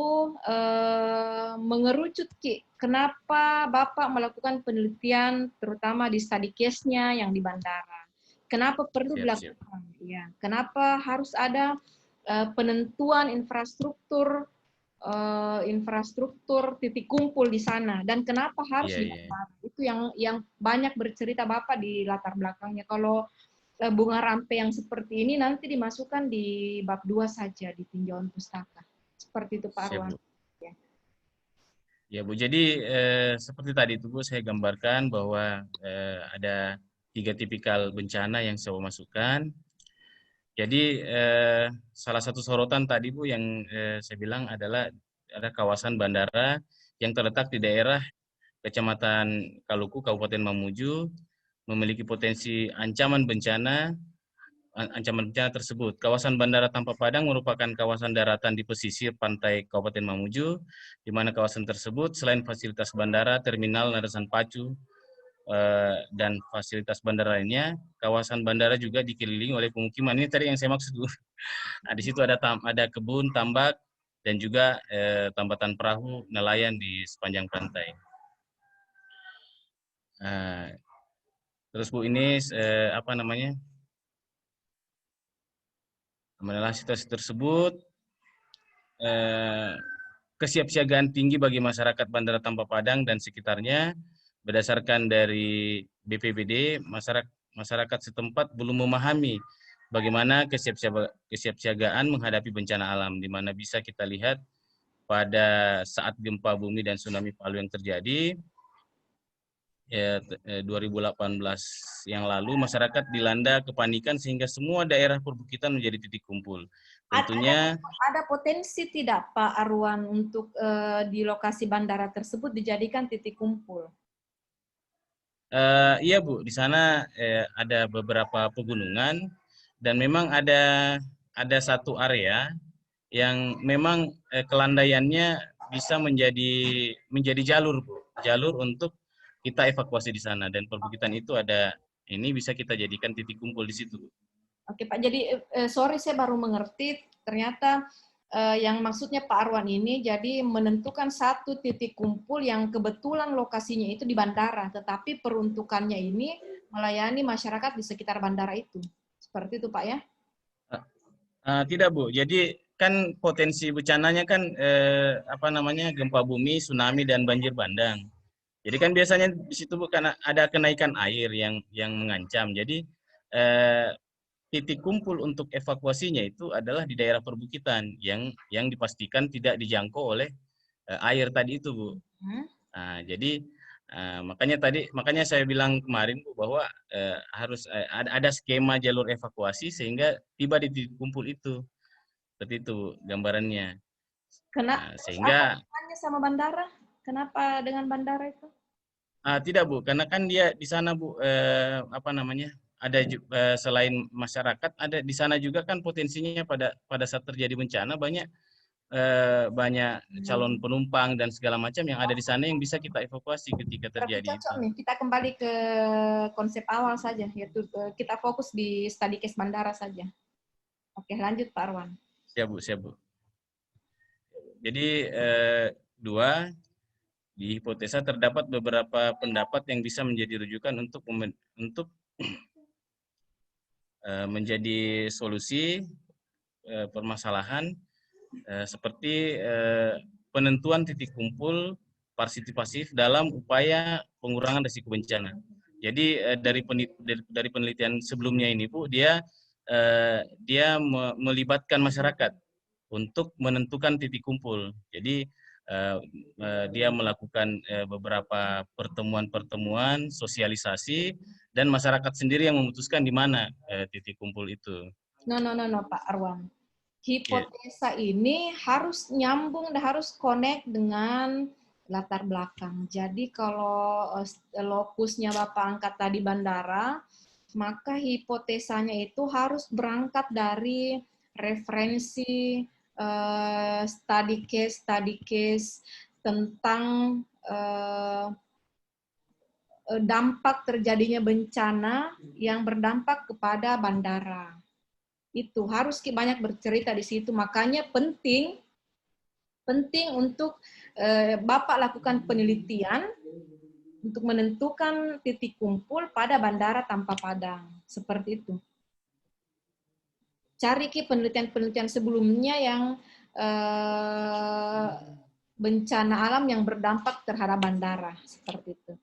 mengerucut Ki, kenapa Bapak melakukan penelitian terutama di study case-nya yang di bandara. Kenapa perlu dilakukan? Ya, kenapa harus ada penentuan infrastruktur titik kumpul di sana, dan kenapa harus di bandara? Itu yang banyak bercerita Bapak di latar belakangnya. Kalau bunga rampe yang seperti ini nanti dimasukkan di bab 2 saja di tinjauan pustaka. Seperti itu Pak Arwan. Ya Bu, jadi seperti tadi itu Bu, saya gambarkan bahwa ada 3 tipikal bencana yang saya masukkan. Jadi salah satu sorotan tadi Bu yang saya bilang adalah ada kawasan bandara yang terletak di daerah Kecamatan Kaluku, Kabupaten Mamuju, memiliki potensi ancaman bencana tersebut. Kawasan Bandara Tampak Padang merupakan kawasan daratan di pesisir pantai Kabupaten Mamuju, di mana kawasan tersebut selain fasilitas bandara, terminal, landasan pacu, dan fasilitas bandara lainnya, kawasan bandara juga dikelilingi oleh pemukiman. Ini tadi yang saya maksud. Nah, di situ ada kebun, tambak, dan juga tambatan perahu nelayan di sepanjang pantai. Terus Bu, ini menelah situasi tersebut, kesiapsiagaan tinggi bagi masyarakat Bandara Tampak Padang dan sekitarnya. Berdasarkan dari BPBD, masyarakat setempat belum memahami bagaimana kesiapsiagaan menghadapi bencana alam, di mana bisa kita lihat pada saat gempa bumi dan tsunami Palu yang terjadi 2018 yang lalu, masyarakat dilanda kepanikan sehingga semua daerah perbukitan menjadi titik kumpul. Tentunya Ada potensi tidak Pak Arwan untuk di lokasi bandara tersebut dijadikan titik kumpul? iya Bu, di sana ada beberapa pegunungan dan memang ada satu area yang memang kelandaiannya bisa menjadi jalur Bu, jalur untuk kita evakuasi di sana, dan perbukitan itu ada ini bisa kita jadikan titik kumpul di situ Bu. Oke Pak, jadi sorry saya baru mengerti ternyata yang maksudnya Pak Arwan ini jadi menentukan satu titik kumpul yang kebetulan lokasinya itu di bandara, tetapi peruntukannya ini melayani masyarakat di sekitar bandara itu. Seperti itu Pak ya? Tidak Bu, jadi kan potensi bencananya kan gempa bumi, tsunami dan banjir bandang. Jadi kan biasanya di situ Bu karena ada kenaikan air yang mengancam. Jadi titik kumpul untuk evakuasinya itu adalah di daerah perbukitan yang dipastikan tidak dijangkau oleh air tadi itu Bu. Jadi makanya saya bilang kemarin Bu bahwa harus ada skema jalur evakuasi sehingga tiba di titik kumpul itu. Seperti itu gambarannya. Kenapa Sehingga hubungannya sama bandara? Kenapa dengan bandara itu? tidak Bu, karena kan dia di sana Bu ada selain masyarakat ada di sana juga kan potensinya pada saat terjadi bencana banyak calon penumpang dan segala macam yang ada di sana yang bisa kita evakuasi ketika terjadi itu. Nih, kita kembali ke konsep awal saja, yaitu kita fokus di study case bandara saja. Oke, lanjut Pak Arwan. Siap Bu. Jadi di hipotesa terdapat beberapa pendapat yang bisa menjadi rujukan untuk menjadi solusi permasalahan seperti penentuan titik kumpul partisipasif dalam upaya pengurangan risiko bencana. Jadi dari penelitian sebelumnya ini Bu, dia melibatkan masyarakat untuk menentukan titik kumpul. Jadi dia melakukan beberapa pertemuan-pertemuan, sosialisasi, dan masyarakat sendiri yang memutuskan di mana titik kumpul itu. No, Pak Arwan. Hipotesa ini harus nyambung dan harus connect dengan latar belakang. Jadi kalau lokusnya Bapak angkat tadi bandara, maka hipotesanya itu harus berangkat dari referensi study case tentang dampak terjadinya bencana yang berdampak kepada bandara. Itu harus banyak bercerita di situ. Makanya penting untuk Bapak lakukan penelitian untuk menentukan titik kumpul pada bandara tanpa padang. Seperti itu. Cari penelitian-penelitian sebelumnya yang bencana alam yang berdampak terhadap bandara. Seperti itu.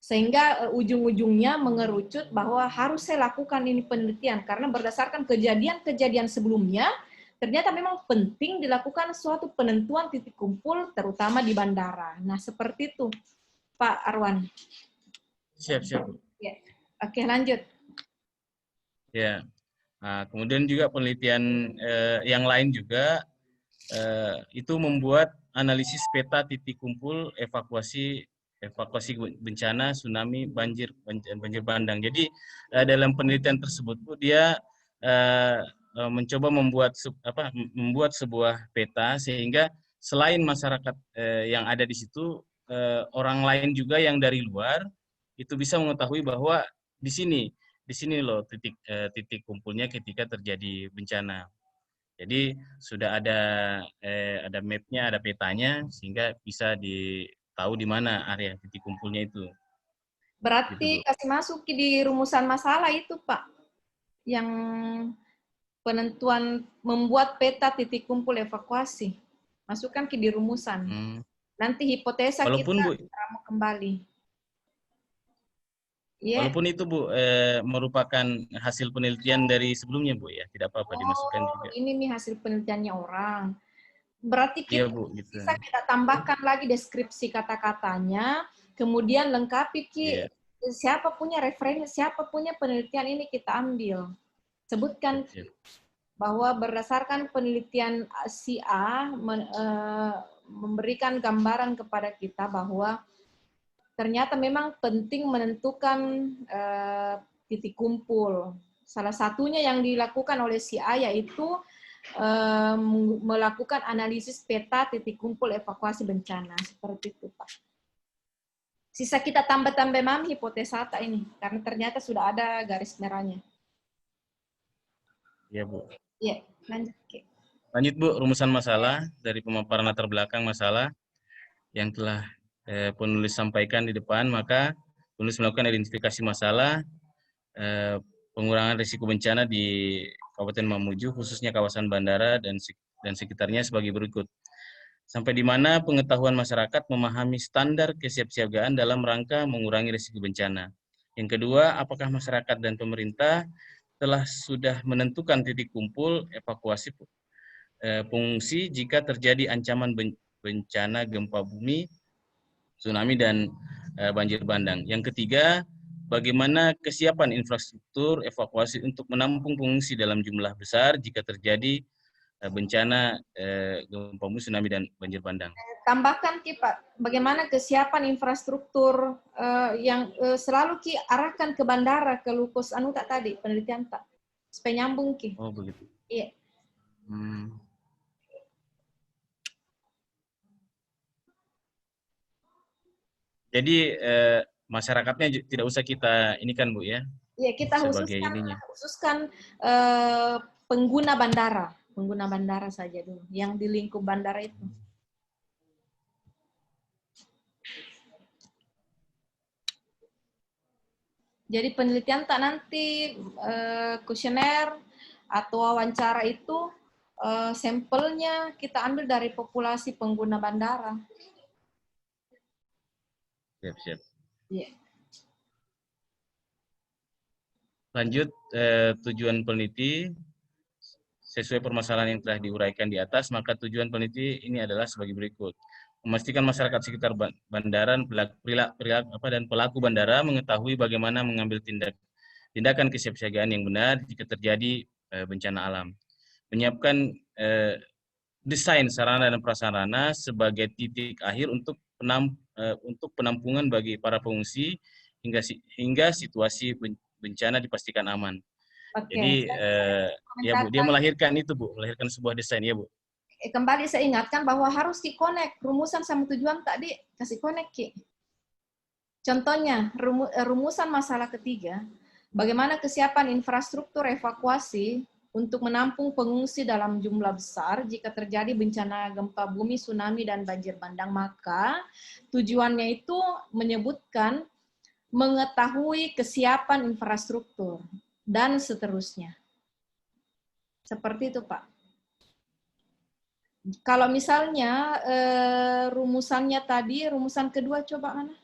Sehingga ujung-ujungnya mengerucut bahwa harus saya lakukan ini penelitian karena berdasarkan kejadian-kejadian sebelumnya ternyata memang penting dilakukan suatu penentuan titik kumpul terutama di bandara. Nah, seperti itu Pak Arwan. Siap. Ya. Oke, lanjut. Ya. Nah, kemudian juga penelitian yang lain juga itu membuat analisis peta titik kumpul evakuasi bencana, tsunami, banjir bandang. Jadi dalam penelitian tersebut dia mencoba membuat sebuah peta sehingga selain masyarakat yang ada di situ, orang lain juga yang dari luar itu bisa mengetahui bahwa di sini loh titik kumpulnya ketika terjadi bencana. Jadi sudah ada mapnya, ada petanya sehingga bisa tahu di mana area titik kumpulnya itu. Berarti gitu, kasih masuk di rumusan masalah itu, Pak. Yang penentuan membuat peta titik kumpul evakuasi. Masukkan di rumusan. Nanti hipotesa walaupun, kita ramu kembali. Yeah. Walaupun itu Bu merupakan hasil penelitian dari sebelumnya Bu ya, tidak apa-apa dimasukkan juga. Ini nih hasil penelitiannya orang. Berarti Iya kita Bu, gitu. bisa kita tambahkan lagi deskripsi kata-katanya, kemudian lengkapi Iya. siapa punya referensi, siapa punya penelitian ini kita ambil. Sebutkan Siap. bahwa berdasarkan penelitian si A memberikan gambaran kepada kita bahwa ternyata memang penting menentukan titik kumpul. Salah satunya yang dilakukan oleh si A yaitu melakukan analisis peta titik kumpul evakuasi bencana. Seperti itu, Pak. Sisa kita tambah-tambah mam hipotesa ini, karena ternyata sudah ada garis merahnya. Iya Bu. Iya, lanjut. Lanjut Bu, rumusan masalah dari pemaparan latar belakang masalah yang telah penulis sampaikan di depan, maka penulis melakukan identifikasi masalah, pengurangan risiko bencana di Kabupaten Mamuju, khususnya kawasan bandara dan sekitarnya sebagai berikut. Sampai di mana pengetahuan masyarakat memahami standar kesiapsiagaan dalam rangka mengurangi risiko bencana. Yang kedua, apakah masyarakat dan pemerintah sudah menentukan titik kumpul evakuasi pengungsi jika terjadi ancaman bencana gempa bumi, tsunami, dan banjir bandang. Yang ketiga, bagaimana kesiapan infrastruktur evakuasi untuk menampung pengungsi dalam jumlah besar jika terjadi bencana gempa bumi, tsunami, dan banjir bandang. Tambahkan Ki Pak, bagaimana kesiapan infrastruktur yang selalu Ki arahkan ke bandara, ke Lupus anu tak tadi, penelitian tak, supaya nyambung Ki. Oh begitu. Iya. Jadi masyarakatnya tidak usah kita ini kan Bu ya? Iya, kita khususkan pengguna bandara saja dulu, yang di lingkup bandara itu. Jadi penelitian tak nanti kuesioner atau wawancara itu sampelnya kita ambil dari populasi pengguna bandara. Siap. Yeah. Lanjut, tujuan peneliti sesuai permasalahan yang telah diuraikan di atas, maka tujuan peneliti ini adalah sebagai berikut. Memastikan masyarakat sekitar bandara dan pelaku bandara mengetahui bagaimana mengambil tindakan kesiapsiagaan yang benar jika terjadi bencana alam. Menyiapkan desain sarana dan prasarana sebagai titik akhir untuk penampungan bagi para pengungsi hingga situasi bencana dipastikan aman. Oke. Jadi ya Bu, dia melahirkan sebuah desain ya Bu. Kembali saya ingatkan bahwa harus di-connect rumusan sama tujuan tadi, kasih connect Ki. Contohnya rumusan masalah ketiga, bagaimana kesiapan infrastruktur evakuasi untuk menampung pengungsi dalam jumlah besar jika terjadi bencana gempa bumi, tsunami, dan banjir bandang. Maka tujuannya itu menyebutkan mengetahui kesiapan infrastruktur dan seterusnya. Seperti itu Pak. Kalau misalnya rumusannya tadi, rumusan kedua coba mana?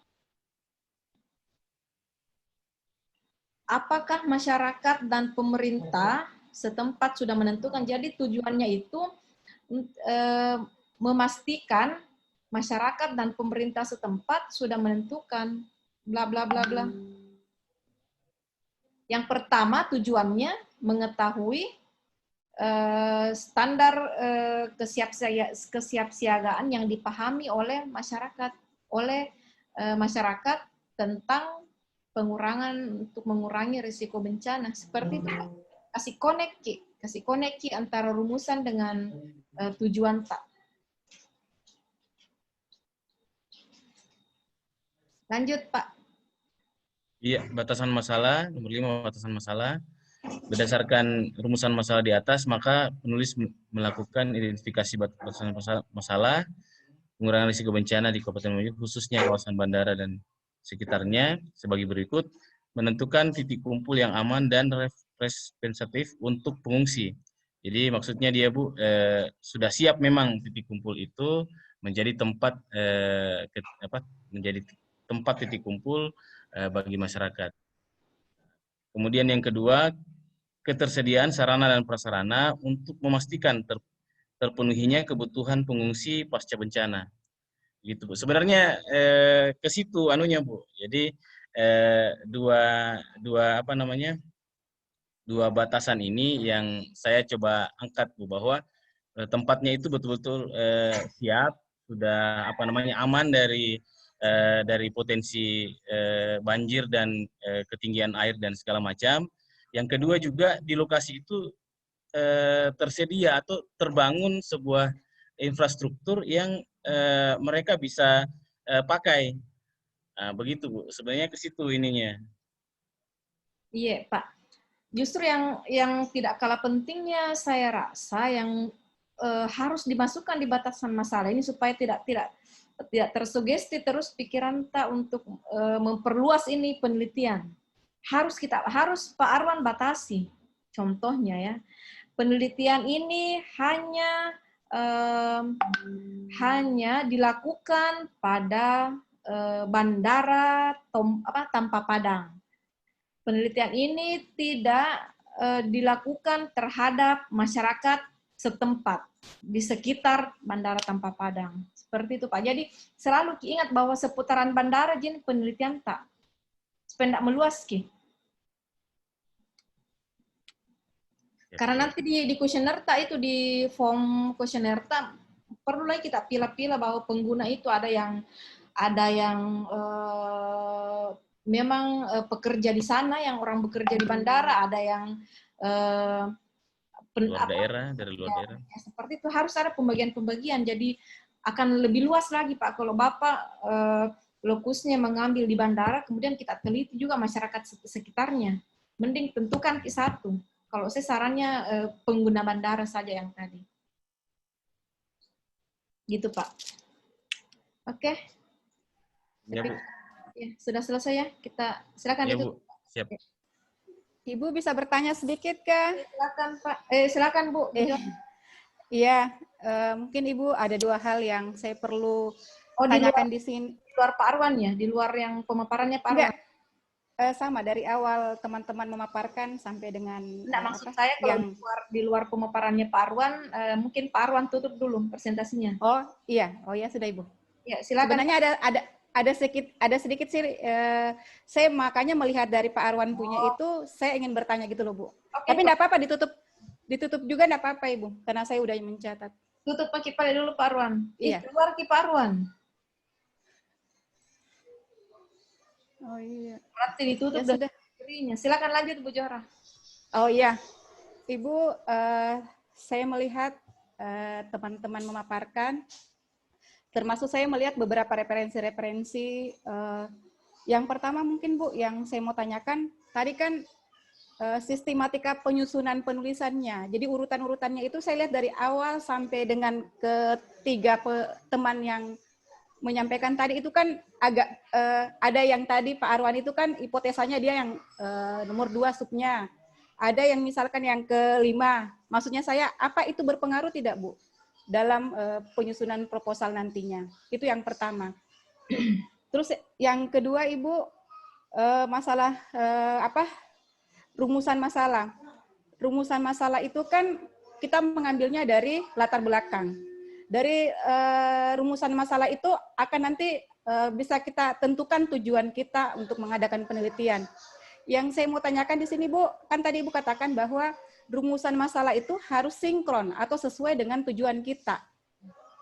Apakah masyarakat dan pemerintah setempat sudah menentukan? Jadi tujuannya itu memastikan masyarakat dan pemerintah setempat sudah menentukan bla bla bla bla. Yang pertama tujuannya mengetahui standar kesiapsiagaan yang dipahami oleh masyarakat tentang pengurangan untuk mengurangi risiko bencana. Seperti itu. Kasih koneki antara rumusan dengan tujuan tak. Lanjut Pak. Iya, batasan masalah, nomor 5 batasan masalah. Berdasarkan rumusan masalah di atas, maka penulis melakukan identifikasi batasan masalah, pengurangan risiko bencana di Kabupaten Mamuju, khususnya kawasan bandara dan sekitarnya sebagai berikut. Menentukan titik kumpul yang aman dan representatif untuk pengungsi. Jadi maksudnya dia Bu sudah siap memang titik kumpul itu menjadi tempat titik kumpul bagi masyarakat. Kemudian yang kedua, ketersediaan sarana dan prasarana untuk memastikan terpenuhinya kebutuhan pengungsi pasca bencana. Gitu Bu. Sebenarnya ke situ anunya Bu. Jadi dua batasan ini yang saya coba angkat Bu, bahwa tempatnya itu betul-betul siap, sudah aman dari potensi banjir dan ketinggian air dan segala macam. Yang kedua juga di lokasi itu tersedia atau terbangun sebuah infrastruktur yang mereka bisa pakai. Nah, begitu Bu. Sebenarnya ke situ ininya. Iya, Pak. Justru yang tidak kalah pentingnya saya rasa yang harus dimasukkan di batasan masalah ini supaya tidak tersugesti terus pikiran tak untuk memperluas ini penelitian. Harus Pak Arwan batasi. Contohnya ya, penelitian ini hanya dilakukan pada bandara tanpa padang. Penelitian ini tidak dilakukan terhadap masyarakat setempat di sekitar bandara tanpa padang. Seperti itu Pak. Jadi selalu ingat bahwa seputaran bandara jadi penelitian tak. Supaya tidak meluas Ki. Karena nanti di kuesioner tak itu di form kuesioner tak perlu lagi kita pilih-pilih bahwa pengguna itu ada yang memang pekerja di sana, yang orang bekerja di bandara, ada yang dari luar daerah. Ya, seperti itu harus ada pembagian-pembagian. Jadi akan lebih luas lagi Pak kalau Bapak lokusnya mengambil di bandara, kemudian kita teliti juga masyarakat sekitarnya. Mending tentukan satu. Kalau saya sarannya pengguna bandara saja yang tadi. Gitu Pak. Oke. Ya, Bu. Ya, sudah selesai ya. Kita silakan Ya, itu. Bu. Siap. Ibu bisa bertanya sedikit kah? Silakan Pak. Silakan Bu. Iya, mungkin Ibu ada dua hal yang saya perlu tanyakan di sini. Di luar Pak Arwan ya, di luar yang pemaparannya Pak Arwan. Enggak, sama dari awal teman-teman memaparkan sampai dengan maksud saya kalau di luar pemaparannya Pak Arwan, mungkin Pak Arwan tutup dulu presentasinya. Oh iya sudah Ibu. Ya silakan. Sebenarnya ada sedikit sih, saya makanya melihat dari Pak Arwan punya itu, saya ingin bertanya gitu loh Bu. Oke, tapi enggak apa-apa, ditutup juga enggak apa-apa Ibu, karena saya udah mencatat. Tutup Pak Kipale dulu Pak Arwan. Iya. Keluar Ki Pak Arwan. Oh iya. Berarti ditutup Ya, sudah. Dirinya. Silakan lanjut Bu Johara. Oh iya, Ibu, saya melihat teman-teman memaparkan, termasuk saya melihat beberapa referensi-referensi. Yang pertama mungkin Bu, yang saya mau tanyakan, tadi kan sistematika penyusunan penulisannya. Jadi urutan-urutannya itu saya lihat dari awal sampai dengan ketiga teman yang menyampaikan tadi itu kan agak ada yang tadi Pak Arwan itu kan hipotesanya dia yang nomor 2 subnya. Ada yang misalkan yang kelima. Maksudnya saya apa itu berpengaruh tidak Bu dalam penyusunan proposal nantinya? Itu yang pertama. Terus yang kedua Ibu, masalah rumusan masalah. Rumusan masalah itu kan kita mengambilnya dari latar belakang. Dari rumusan masalah itu akan nanti bisa kita tentukan tujuan kita untuk mengadakan penelitian. Yang saya mau tanyakan di sini Bu, kan tadi Ibu katakan bahwa rumusan masalah itu harus sinkron atau sesuai dengan tujuan kita.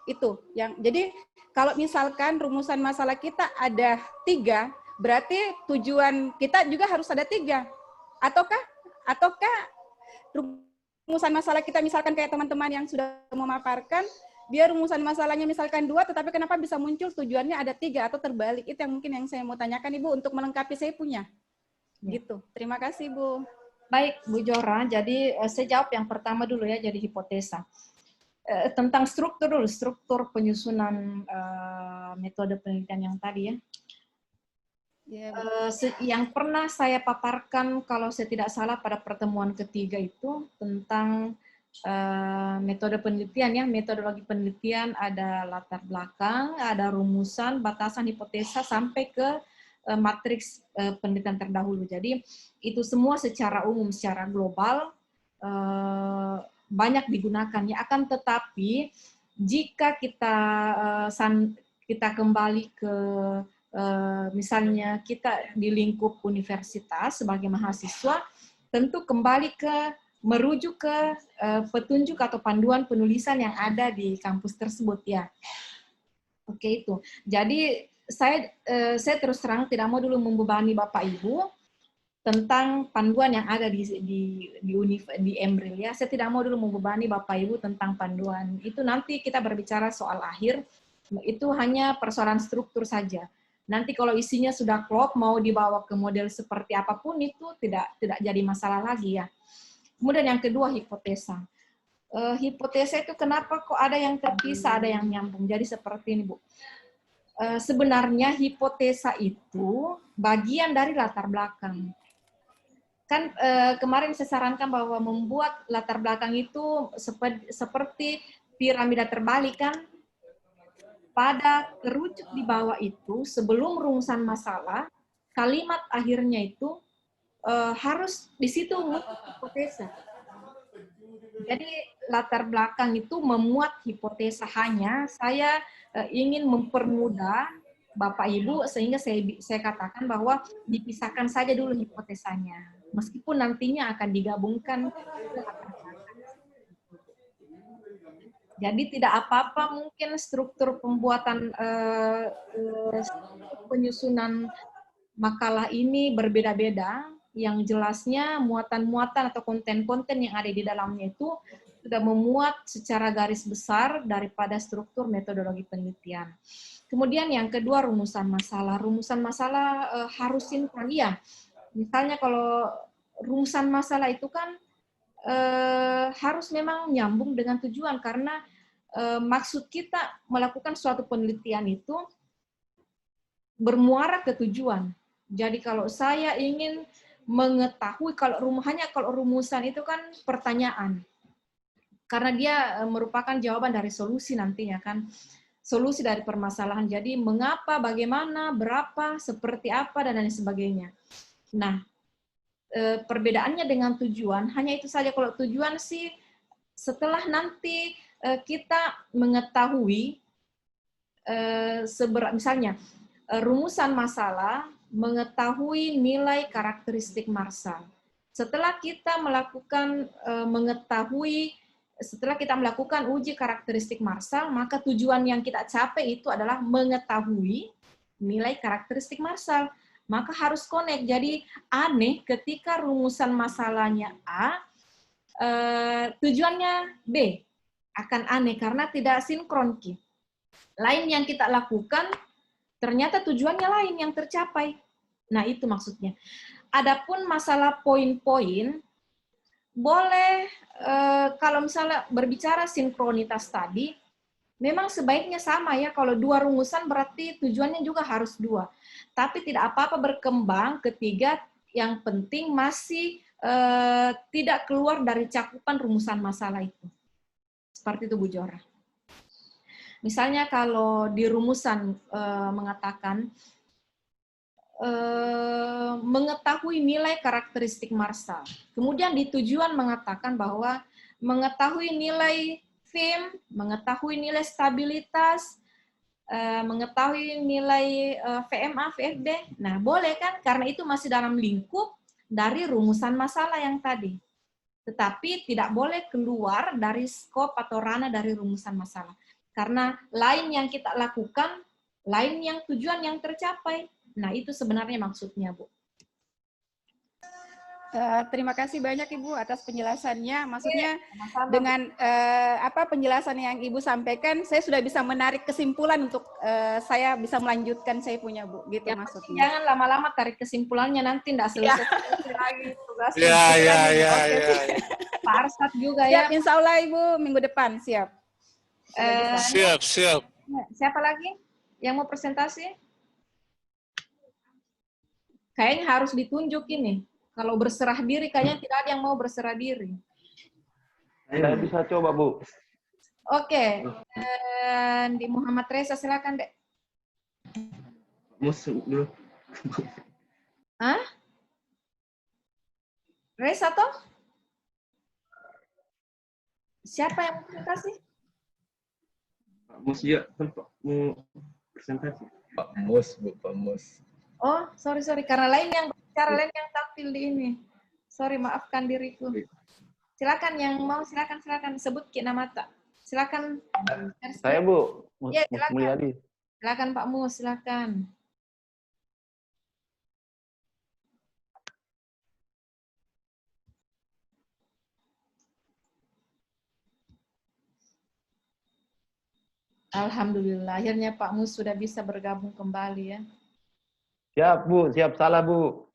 Itu yang jadi kalau misalkan rumusan masalah kita ada 3, berarti tujuan kita juga harus ada 3. Ataukah rumusan masalah kita misalkan kayak teman-teman yang sudah memaparkan, dia rumusan masalahnya misalkan 2, tetapi kenapa bisa muncul tujuannya ada 3 atau terbalik? Itu yang mungkin yang saya mau tanyakan Ibu untuk melengkapi saya punya. Gitu. Terima kasih Bu. Baik Bu Johara, jadi saya jawab yang pertama dulu ya, jadi hipotesa. Tentang struktur dulu, struktur penyusunan metode penelitian yang tadi ya. Yang pernah saya paparkan kalau saya tidak salah pada pertemuan ketiga itu tentang metode penelitian ya, metodologi penelitian ada latar belakang, ada rumusan, batasan, hipotesa sampai ke matriks penelitian terdahulu. Jadi itu semua secara umum, secara global banyak digunakan ya. Akan tetapi jika kita kembali ke misalnya kita di lingkup universitas sebagai mahasiswa, tentu kembali merujuk ke petunjuk atau panduan penulisan yang ada di kampus tersebut ya. Oke itu. Jadi saya terus terang tidak mau dulu membebani Bapak Ibu tentang panduan yang ada di Embryl ya. Saya tidak mau dulu membebani Bapak Ibu tentang panduan. Itu nanti kita berbicara soal akhir, itu hanya persoalan struktur saja. Nanti kalau isinya sudah klop, mau dibawa ke model seperti apapun itu tidak jadi masalah lagi ya. Kemudian yang kedua, hipotesa. Hipotesa itu kenapa kok ada yang terpisah, ada yang nyambung. Jadi seperti ini, Bu. Sebenarnya hipotesa itu bagian dari latar belakang. Kan kemarin saya sarankan bahwa membuat latar belakang itu seperti piramida terbalik kan. Pada kerucut di bawah itu, sebelum rumusan masalah, kalimat akhirnya itu harus di situ hipotesa. Jadi latar belakang itu memuat hipotesa, hanya saya ingin mempermudah Bapak Ibu sehingga saya katakan bahwa dipisahkan saja dulu hipotesanya, meskipun nantinya akan digabungkan ke latar belakang. Jadi tidak apa-apa mungkin struktur pembuatan penyusunan makalah ini berbeda-beda. Yang jelasnya muatan-muatan atau konten-konten yang ada di dalamnya itu sudah memuat secara garis besar daripada struktur metodologi penelitian. Kemudian yang kedua, rumusan masalah. Rumusan masalah harus sinkron. Iya, misalnya kalau rumusan masalah itu kan harus memang nyambung dengan tujuan, karena maksud kita melakukan suatu penelitian itu bermuara ke tujuan. Jadi kalau saya ingin mengetahui, kalau rumusan itu kan pertanyaan, karena dia merupakan jawaban dari solusi nantinya kan, solusi dari permasalahan. Jadi mengapa, bagaimana, berapa, seperti apa, dan lain sebagainya. Nah, perbedaannya dengan tujuan hanya itu saja. Kalau tujuan sih setelah nanti kita mengetahui misalnya rumusan masalah, mengetahui nilai karakteristik marsal. Setelah kita melakukan setelah kita melakukan uji karakteristik marsal, maka tujuan yang kita capai itu adalah mengetahui nilai karakteristik marsal. Maka harus connect. Jadi aneh ketika rumusan masalahnya A, tujuannya B. Akan aneh karena tidak sinkron. Lain yang kita lakukan, ternyata tujuannya lain yang tercapai. Nah, itu maksudnya. Adapun masalah poin-poin, boleh kalau misalnya berbicara sinkronitas tadi, memang sebaiknya sama ya. Kalau dua rumusan berarti tujuannya juga harus dua. Tapi tidak apa-apa berkembang ketiga, yang penting masih tidak keluar dari cakupan rumusan masalah itu. Seperti itu, Bu Jora. Misalnya kalau di rumusan mengatakan mengetahui nilai karakteristik marsal. Kemudian di tujuan mengatakan bahwa mengetahui nilai FIM, mengetahui nilai stabilitas, mengetahui nilai VMA, VFD. Nah, boleh kan? Karena itu masih dalam lingkup dari rumusan masalah yang tadi. Tetapi tidak boleh keluar dari skop atau ranah dari rumusan masalah. Karena lain yang kita lakukan, lain yang tujuan yang tercapai. Nah, itu sebenarnya maksudnya, Bu. Terima kasih banyak Ibu atas penjelasannya. Maksudnya dengan penjelasan yang Ibu sampaikan, saya sudah bisa menarik kesimpulan untuk saya bisa melanjutkan saya punya, Bu. Gitu ya, maksudnya. Jangan lama-lama tarik kesimpulannya, nanti tidak selesai lagi tugasnya. Ya. Pak Arsat juga siap, ya. Insya Allah Ibu minggu depan siap. Siap. Siapa lagi yang mau presentasi? Kayaknya harus ditunjuk ini. Kalau berserah diri, kayaknya tidak ada yang mau berserah diri. Saya bisa coba, Bu. Oke. Di Muhammad Reza, silakan, Dek. Musuh dulu. Hah? Reza toh? Siapa yang presentasi? Pak Mus juga kan Pak mau presentasi. Pak Mus, Bu, Pak Mus. Oh, sorry. Karena lain yang tampil di ini. Sorry, maafkan diriku. Silakan yang mau, silakan sebut nama tak. Silakan. Saya Bu, Ya, Mus silakan. Mulyadi. Silakan Pak Mus, silakan. Alhamdulillah, akhirnya Pak Mus sudah bisa bergabung kembali ya. Siap Bu, siap salah Bu.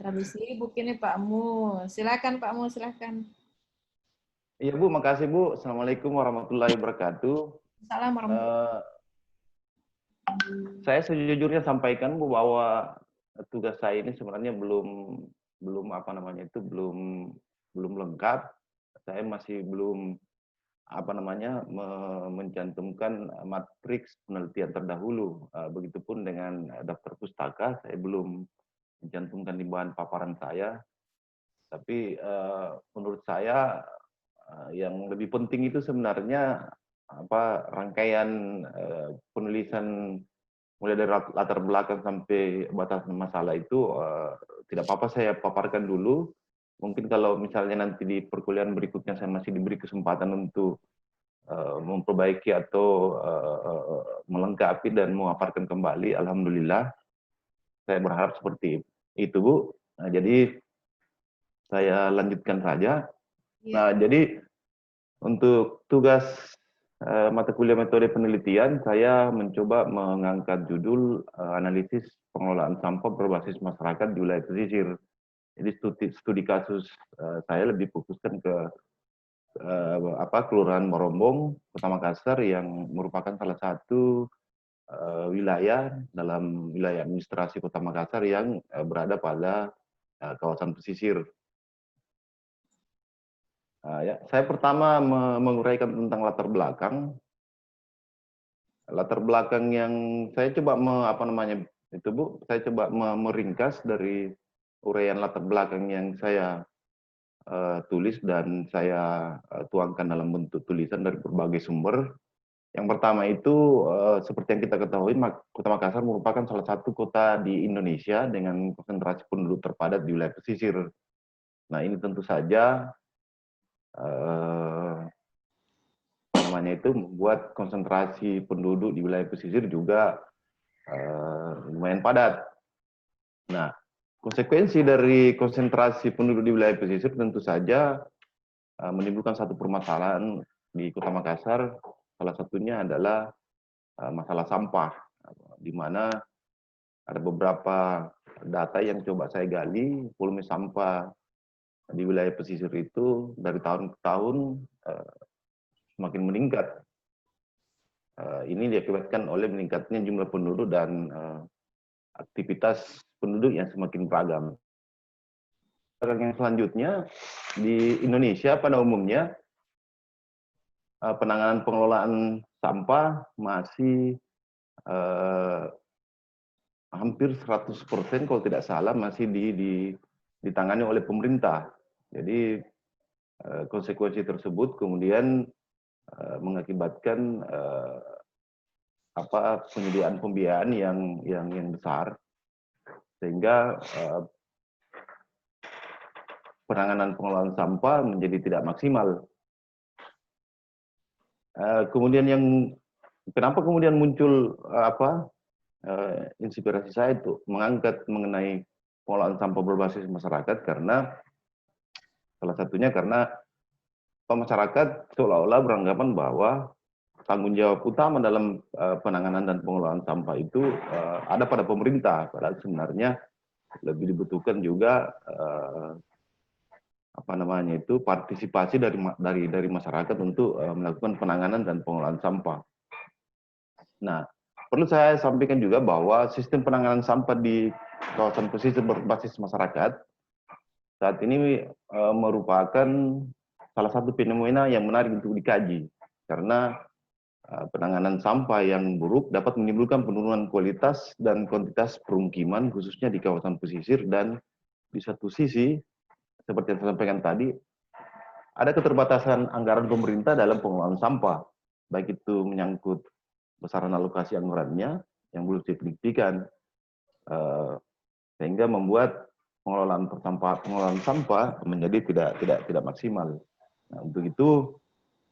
Terlalu sibuk ini Pak Mus. Silakan Pak Mus, silakan. Iya Bu, makasih Bu. Assalamualaikum warahmatullahi wabarakatuh. Salam warahmatullahi. Saya sejujurnya sampaikan Bu bahwa tugas saya ini sebenarnya belum lengkap. Saya masih belum mencantumkan matriks penelitian terdahulu. Begitupun dengan daftar pustaka, saya belum mencantumkan di bahan paparan saya. Tapi menurut saya yang lebih penting itu sebenarnya rangkaian penulisan mulai dari latar belakang sampai batas masalah itu tidak apa-apa saya paparkan dulu. Mungkin kalau misalnya nanti di perkuliahan berikutnya saya masih diberi kesempatan untuk memperbaiki atau melengkapi dan memaparkan kembali, alhamdulillah. Saya berharap seperti itu, Bu. Nah, jadi saya lanjutkan saja. Nah, jadi untuk tugas mata kuliah metode penelitian, saya mencoba mengangkat judul analisis pengelolaan sampah berbasis masyarakat di wilayah pesisir. Jadi studi kasus saya lebih fokuskan ke Kelurahan Morombong, Kota Makassar yang merupakan salah satu wilayah dalam wilayah administrasi Kota Makassar yang berada pada kawasan pesisir. Saya pertama menguraikan tentang latar belakang. Latar belakang yang saya coba saya coba meringkas dari uraian latar belakang yang saya tulis dan saya tuangkan dalam bentuk tulisan dari berbagai sumber. Yang pertama itu seperti yang kita ketahui, Kota Makassar merupakan salah satu kota di Indonesia dengan konsentrasi penduduk terpadat di wilayah pesisir. Nah, ini tentu saja membuat konsentrasi penduduk di wilayah pesisir juga lumayan padat. Nah, konsekuensi dari konsentrasi penduduk di wilayah pesisir tentu saja menimbulkan satu permasalahan di Kota Makassar. Salah satunya adalah masalah sampah, di mana ada beberapa data yang coba saya gali, volume sampah di wilayah pesisir itu dari tahun ke tahun semakin meningkat. Ini diakibatkan oleh meningkatnya jumlah penduduk dan aktivitas penduduk yang semakin beragam. Yang selanjutnya, di Indonesia pada umumnya penanganan pengelolaan sampah masih hampir 100% kalau tidak salah masih ditangani oleh pemerintah. Jadi konsekuensi tersebut kemudian mengakibatkan penyediaan pembiayaan yang besar, sehingga penanganan pengelolaan sampah menjadi tidak maksimal. Kemudian kenapa kemudian muncul inspirasi saya itu mengangkat mengenai pengelolaan sampah berbasis masyarakat, karena salah satunya karena masyarakat seolah-olah beranggapan bahwa tanggung jawab utama dalam penanganan dan pengelolaan sampah itu ada pada pemerintah, padahal sebenarnya lebih dibutuhkan juga partisipasi dari masyarakat untuk melakukan penanganan dan pengelolaan sampah. Nah, perlu saya sampaikan juga bahwa sistem penanganan sampah di kawasan pesisir berbasis masyarakat saat ini merupakan salah satu fenomena yang menarik untuk dikaji, karena penanganan sampah yang buruk dapat menimbulkan penurunan kualitas dan kuantitas permukiman khususnya di kawasan pesisir, dan di satu sisi seperti yang saya sampaikan tadi, ada keterbatasan anggaran pemerintah dalam pengelolaan sampah, baik itu menyangkut besaran alokasi anggarannya yang belum signifikan, sehingga membuat pengelolaan sampah menjadi tidak maksimal. Nah, untuk itu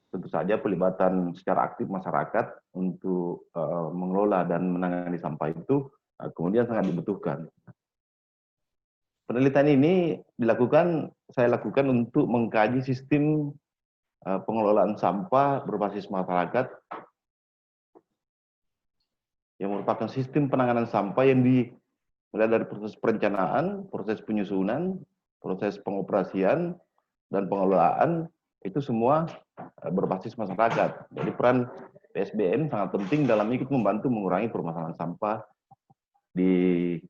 tentu saja pelibatan secara aktif masyarakat untuk mengelola dan menangani sampah itu kemudian sangat dibutuhkan. Penelitian ini saya lakukan untuk mengkaji sistem pengelolaan sampah berbasis masyarakat yang merupakan sistem penanganan sampah yang mulai dari proses perencanaan, proses penyusunan, proses pengoperasian, dan pengelolaan, itu semua berbasis masyarakat. Jadi peran PSBM sangat penting dalam ikut membantu mengurangi permasalahan sampah di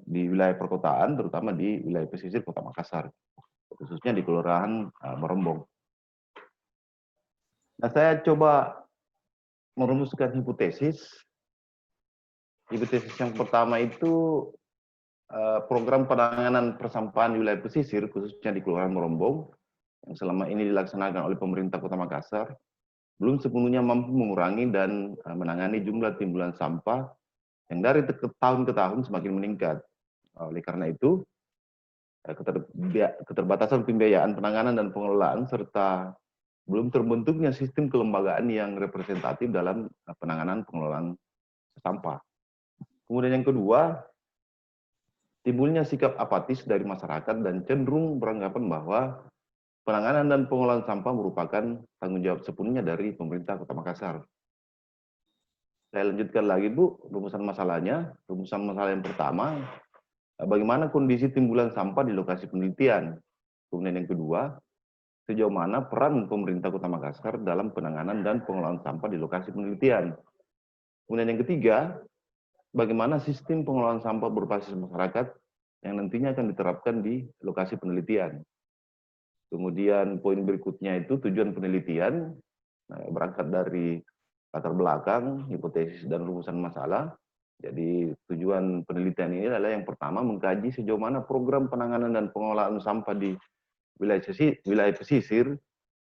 wilayah perkotaan, terutama di wilayah pesisir Kota Makassar, khususnya di Kelurahan Merombong. Nah, saya coba merumuskan hipotesis. Hipotesis yang pertama itu program penanganan persampahan di wilayah pesisir, khususnya di Kelurahan Merombong, yang selama ini dilaksanakan oleh pemerintah Kota Makassar, belum sepenuhnya mampu mengurangi dan menangani jumlah timbulan sampah yang dari tahun ke tahun semakin meningkat. Oleh karena itu, keterbatasan pembiayaan penanganan dan pengelolaan serta belum terbentuknya sistem kelembagaan yang representatif dalam penanganan pengelolaan sampah. Kemudian yang kedua, timbulnya sikap apatis dari masyarakat dan cenderung beranggapan bahwa penanganan dan pengelolaan sampah merupakan tanggung jawab sepenuhnya dari pemerintah Kota Makassar. Saya lanjutkan lagi, Bu, rumusan masalahnya. Rumusan masalah yang pertama, bagaimana kondisi timbulan sampah di lokasi penelitian. Kemudian yang kedua, sejauh mana peran pemerintah Kota Makassar dalam penanganan dan pengelolaan sampah di lokasi penelitian. Kemudian yang ketiga, bagaimana sistem pengelolaan sampah berbasis masyarakat yang nantinya akan diterapkan di lokasi penelitian. Kemudian poin berikutnya itu tujuan penelitian, berangkat dari latar belakang, hipotesis, dan rumusan masalah. Jadi tujuan penelitian ini adalah yang pertama mengkaji sejauh mana program penanganan dan pengelolaan sampah di wilayah pesisir,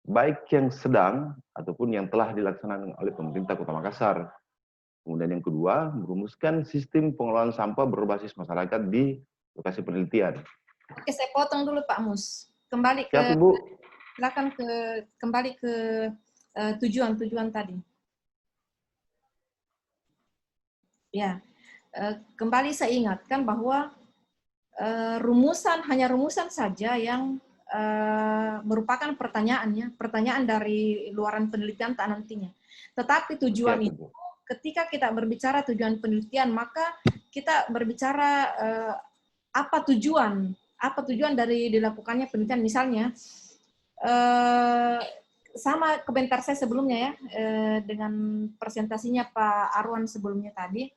baik yang sedang ataupun yang telah dilaksanakan oleh pemerintah Kota Makassar. Kemudian yang kedua, merumuskan sistem pengelolaan sampah berbasis masyarakat di lokasi penelitian. Oke, saya potong dulu Pak Mus. Kembali ke, Siap, Ibu. silakan kembali ke tujuan tadi. Ya, kembali saya ingatkan bahwa hanya rumusan saja yang merupakan pertanyaan dari luaran penelitian tak nantinya. Tetapi tujuan itu, ketika kita berbicara tujuan penelitian, maka kita berbicara apa tujuan dari dilakukannya penelitian. Misalnya, sama komentar saya sebelumnya ya, dengan presentasinya Pak Arwan sebelumnya tadi,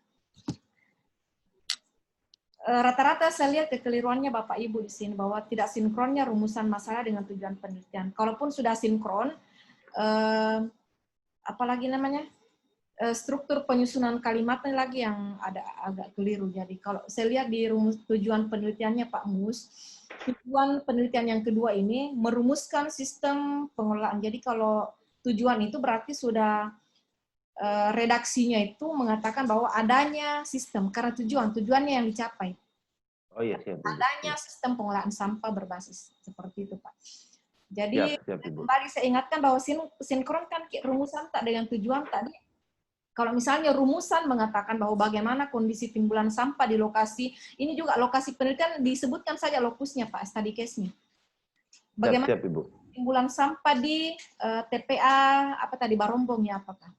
rata-rata saya lihat kekeliruannya Bapak Ibu di sini, bahwa tidak sinkronnya rumusan masalah dengan tujuan penelitian. Kalaupun sudah sinkron, apalagi namanya, struktur penyusunan kalimatnya lagi yang ada agak keliru. Jadi kalau saya lihat di rumus tujuan penelitiannya Pak Mus, tujuan penelitian yang kedua ini merumuskan sistem pengelolaan. Jadi kalau tujuan itu berarti sudah redaksinya itu mengatakan bahwa adanya sistem, karena tujuannya yang dicapai. Oh iya, siap. Adanya sistem pengelolaan sampah berbasis, seperti itu Pak. Jadi siap, kembali saya ingatkan bahwa sinkronkan rumusan tak dengan tujuan tadi. Kalau misalnya rumusan mengatakan bahwa bagaimana kondisi timbulan sampah di lokasi, ini juga lokasi penelitian disebutkan saja lokusnya Pak, study case-nya. Bagaimana siap, Ibu. timbulan sampah di TPA Barombong ya apakah?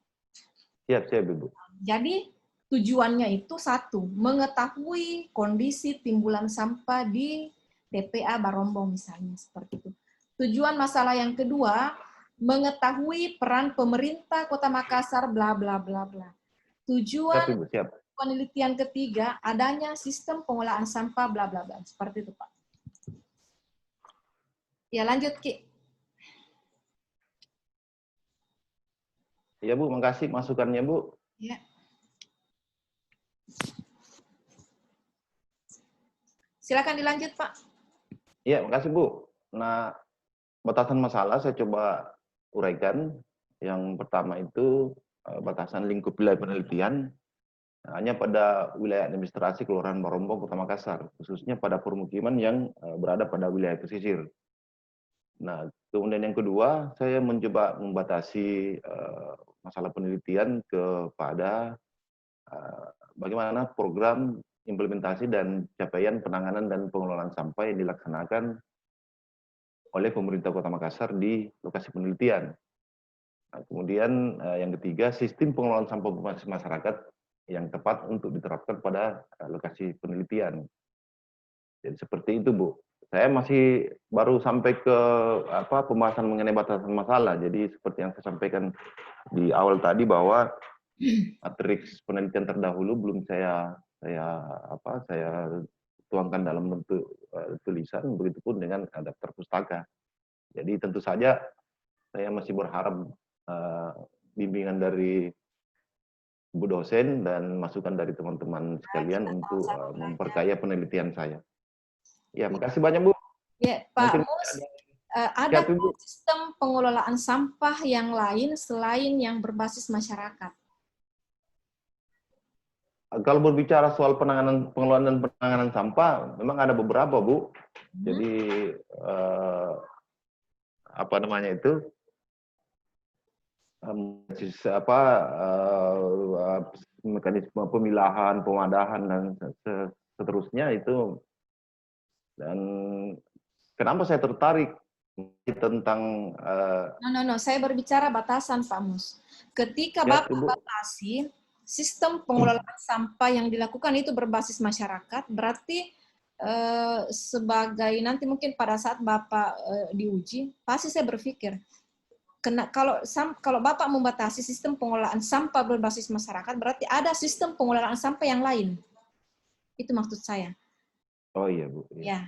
Siap, Ibu. Jadi tujuannya itu satu, mengetahui kondisi timbulan sampah di TPA Barombong misalnya, seperti itu. Tujuan masalah yang kedua, mengetahui peran pemerintah Kota Makassar, bla bla bla bla. Tujuan penelitian ketiga, adanya sistem pengolahan sampah, bla bla bla. Seperti itu Pak. Ya lanjut Ki. Ya Bu, makasih masukannya Bu. Ya. Silakan dilanjut Pak. Iya, makasih Bu. Nah, batasan masalah saya coba uraikan. Yang pertama itu batasan lingkup wilayah penelitian hanya pada wilayah administrasi Kelurahan Barombong, Kota Makassar, khususnya pada permukiman yang berada pada wilayah pesisir. Nah, kemudian yang kedua, saya mencoba membatasi masalah penelitian kepada bagaimana program implementasi dan capaian penanganan dan pengelolaan sampah yang dilaksanakan oleh pemerintah Kota Makassar di lokasi penelitian. Nah, kemudian yang ketiga, sistem pengelolaan sampah berbasis masyarakat yang tepat untuk diterapkan pada lokasi penelitian. Jadi seperti itu, Bu. Saya masih baru sampai ke pembahasan mengenai batasan masalah. Jadi seperti yang saya sampaikan di awal tadi bahwa matriks penelitian terdahulu belum saya tuangkan dalam bentuk tulisan, begitupun dengan daftar pustaka. Jadi tentu saja saya masih berharap bimbingan dari Bu dosen dan masukan dari teman-teman sekalian untuk memperkaya penelitian saya. Ya, makasih banyak, Bu. Ya, Pak Mungkin Mus, ada siap, Ibu. sistem pengelolaan sampah yang lain selain yang berbasis masyarakat? Kalau berbicara soal pengelolaan dan penanganan sampah, memang ada beberapa, Bu. Jadi mekanisme pemilahan, pemadahan dan seterusnya itu. Dan kenapa saya tertarik tentang No. Saya berbicara batasan, Pak Mus. Ketika Bapak batasi sistem pengelolaan sampah yang dilakukan itu berbasis masyarakat, berarti sebagai nanti mungkin pada saat Bapak diuji, pasti saya berpikir, kalau Bapak membatasi sistem pengelolaan sampah berbasis masyarakat, berarti ada sistem pengelolaan sampah yang lain. Itu maksud saya. Oh iya, Bu. Ya.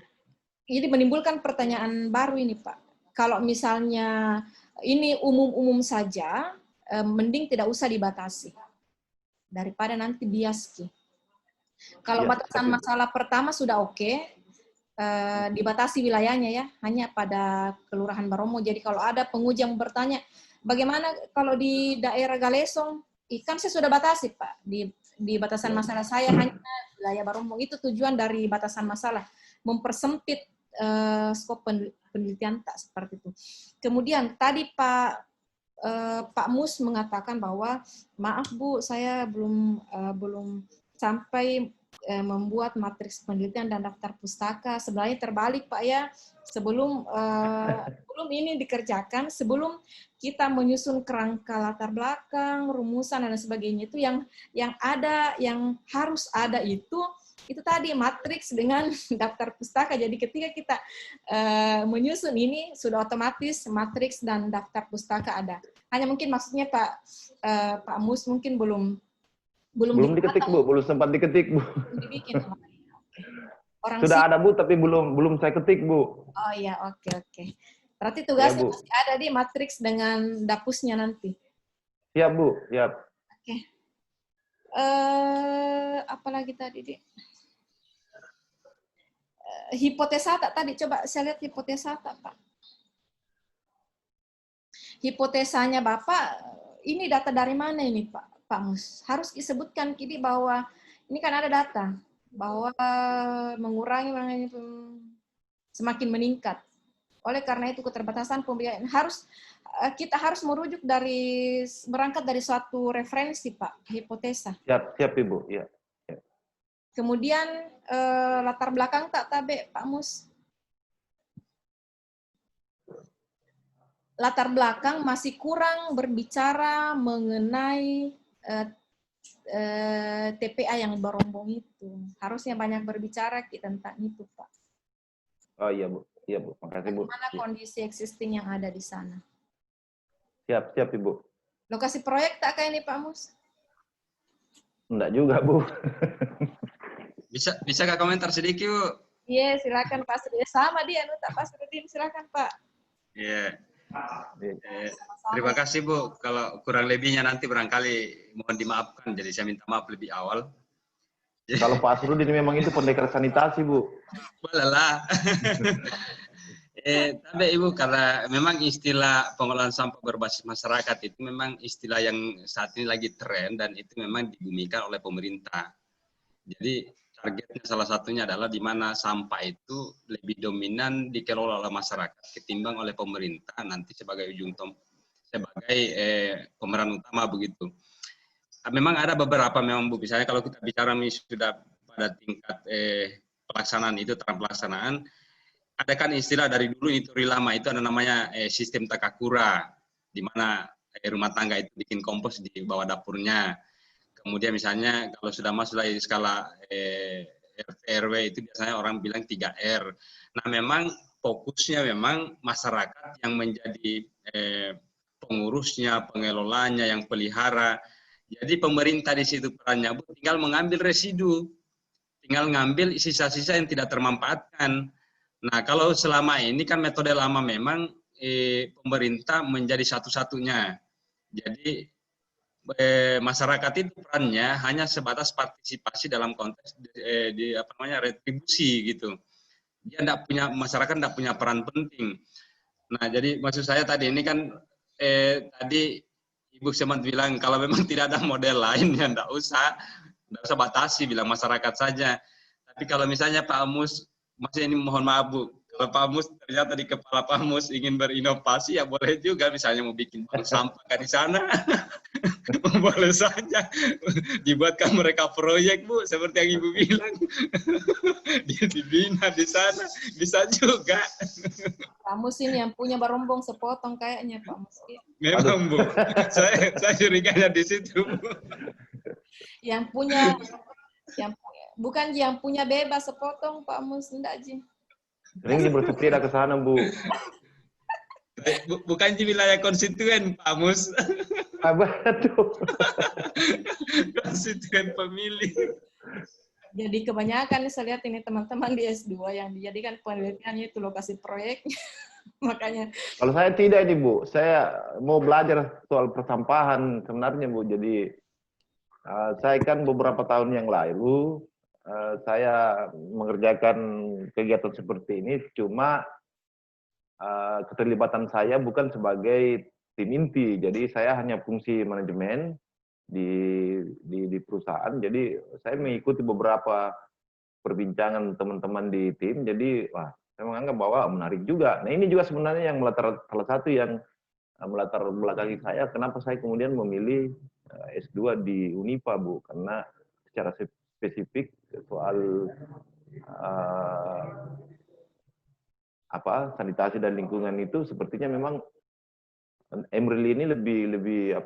Jadi menimbulkan pertanyaan baru ini, Pak. Kalau misalnya ini umum-umum saja, mending tidak usah dibatasi. Daripada nanti bias. Kalau Ya, batasan masalah pertama sudah oke, dibatasi wilayahnya ya, hanya pada Kelurahan Baromo. Jadi kalau ada penguji yang bertanya, bagaimana kalau di daerah Galesong, kan saya sudah batasi, Pak. Di batasan masalah saya hanya wilayah Baromo. Itu tujuan dari batasan masalah, mempersempit skop penelitian tak seperti itu. Kemudian tadi Pak Mus mengatakan bahwa maaf Bu, saya belum sampai membuat matriks penelitian dan daftar pustaka. Sebenarnya terbalik Pak ya, sebelum ini dikerjakan, sebelum kita menyusun kerangka latar belakang, rumusan dan sebagainya, itu yang ada, yang harus ada itu tadi matriks dengan daftar pustaka. Jadi ketika kita menyusun ini sudah otomatis matriks dan daftar pustaka ada. Hanya mungkin maksudnya Pak Mus mungkin belum diketik, Bu, belum sempat diketik, Bu. Dibikin. Orang sudah ada, Bu, tapi belum saya ketik, Bu. Oh iya, oke. Berarti tugasnya ya, masih ada di matriks dengan dapusnya nanti. Siap, Bu, siap. Oke. Apalagi tadi, Dik? Hipotesa tak tadi, coba saya lihat hipotesa tak, Pak. Hipotesanya Bapak, ini data dari mana ini, Pak Mus? Harus disebutkan kini bahwa ini kan ada data bahwa mengurangi semakin meningkat. Oleh karena itu keterbatasan pembiayaan kita harus merujuk berangkat dari suatu referensi, Pak, hipotesa. Siap Ibu, ya. Kemudian latar belakang tak tabe, Pak Mus. Latar belakang masih kurang berbicara mengenai TPA yang Barombong itu. Harusnya banyak berbicara tentang itu, Pak. Oh iya, Bu. Iya, Bu. Makasih, Bu. Bagaimana kondisi existing yang ada di sana? Siap, Ibu. Lokasi proyek tak kayak ini, Pak Mus? Enggak juga, Bu. Bisa Kak komentar sedikit, Bu? Iya, silakan Pak Sudin. Sama dia, Pak Sudin, silakan Pak. Iya. Terima kasih, Bu. Kalau kurang lebihnya nanti barangkali mohon dimaafkan, jadi saya minta maaf lebih awal. Kalau Pak Asrudin memang itu pendekar sanitasi, Bu. Boleh lah. Tapi Ibu, karena memang istilah pengolahan sampah berbasis masyarakat itu memang istilah yang saat ini lagi tren dan itu memang dibumikan oleh pemerintah. Jadi targetnya salah satunya adalah di mana sampah itu lebih dominan dikelola oleh masyarakat ketimbang oleh pemerintah nanti sebagai sebagai pemeran utama begitu. Memang ada beberapa memang Bu, misalnya kalau kita bicara sudah pada tingkat pelaksanaan itu, tahap pelaksanaan, ada kan istilah dari dulu itu lama itu ada namanya sistem takakura, di mana rumah tangga itu bikin kompos di bawah dapurnya. Kemudian misalnya kalau sudah masuk lagi skala RT RW itu biasanya orang bilang 3R. Nah memang fokusnya memang masyarakat yang menjadi pengurusnya, pengelolanya, yang pelihara. Jadi pemerintah di situ perannya Bu, tinggal mengambil residu, tinggal ngambil sisa-sisa yang tidak termanfaatkan. Nah, kalau selama ini kan metode lama memang pemerintah menjadi satu-satunya. Jadi masyarakat itu perannya hanya sebatas partisipasi dalam konteks retribusi gitu. Dia masyarakat tidak punya peran penting. Nah, jadi maksud saya tadi ini kan tadi Ibu sempat bilang kalau memang tidak ada model lain ya tidak usah batasi, bilang masyarakat saja. Tapi kalau misalnya Pak Amus, maksudnya ini mohon maaf Bu, kalau Pak Amus ternyata di kepala Pak Amus ingin berinovasi ya boleh juga, misalnya mau bikin bank sampah kan di sana, boleh saja dibuatkan mereka proyek Bu, seperti yang Ibu bilang, dia dibina di sana, bisa juga. Pak Mus ini yang punya barombong sepotong kayaknya Pak Mus. Memang Bu, saya curiganya di situ Bu. Yang punya bukan yang punya bebas sepotong Pak Mus, enggak Ji. Sering bersepeda ke sana Bu. Bukan di wilayah konstituen Pak Mus. Betul. Konstituen pemilih. Jadi kebanyakan saya lihat ini teman-teman di S2 yang dijadikan penelitiannya itu lokasi proyek. Makanya. Kalau saya tidak ini Bu, saya mau belajar soal persampahan sebenarnya Bu. Jadi saya kan beberapa tahun yang lalu saya mengerjakan kegiatan seperti ini, cuma keterlibatan saya bukan sebagai tim inti, jadi saya hanya fungsi manajemen di perusahaan. Jadi saya mengikuti beberapa perbincangan teman-teman di tim, jadi wah, saya menganggap bahwa menarik juga. Nah ini juga sebenarnya yang salah satu yang melatar belakangi saya, kenapa saya kemudian memilih S2 di Unifa Bu, karena secara spesifik soal sanitasi dan lingkungan itu sepertinya memang Emril ini lebih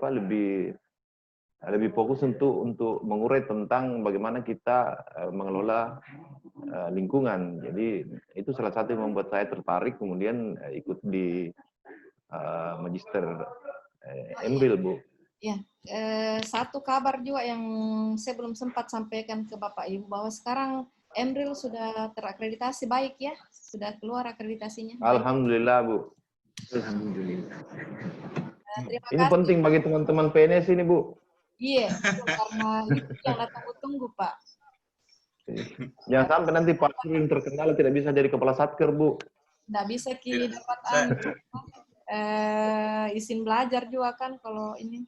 fokus untuk mengurai tentang bagaimana kita mengelola lingkungan. Jadi itu salah satu yang membuat saya tertarik kemudian ikut di magister Emril Bu. Ya, satu kabar juga yang saya belum sempat sampaikan ke Bapak Ibu bahwa sekarang Emril sudah terakreditasi baik ya, sudah keluar akreditasinya. Alhamdulillah Bu. Alhamdulillah. Terima Ini kasih. penting bagi teman-teman PNS ini Bu. Iya, karena itu yang tunggu Pak. Jangan sampai nanti Pak yang terkenal tidak bisa jadi kepala satker Bu. Nggak bisa dapat izin belajar juga kan kalau ini.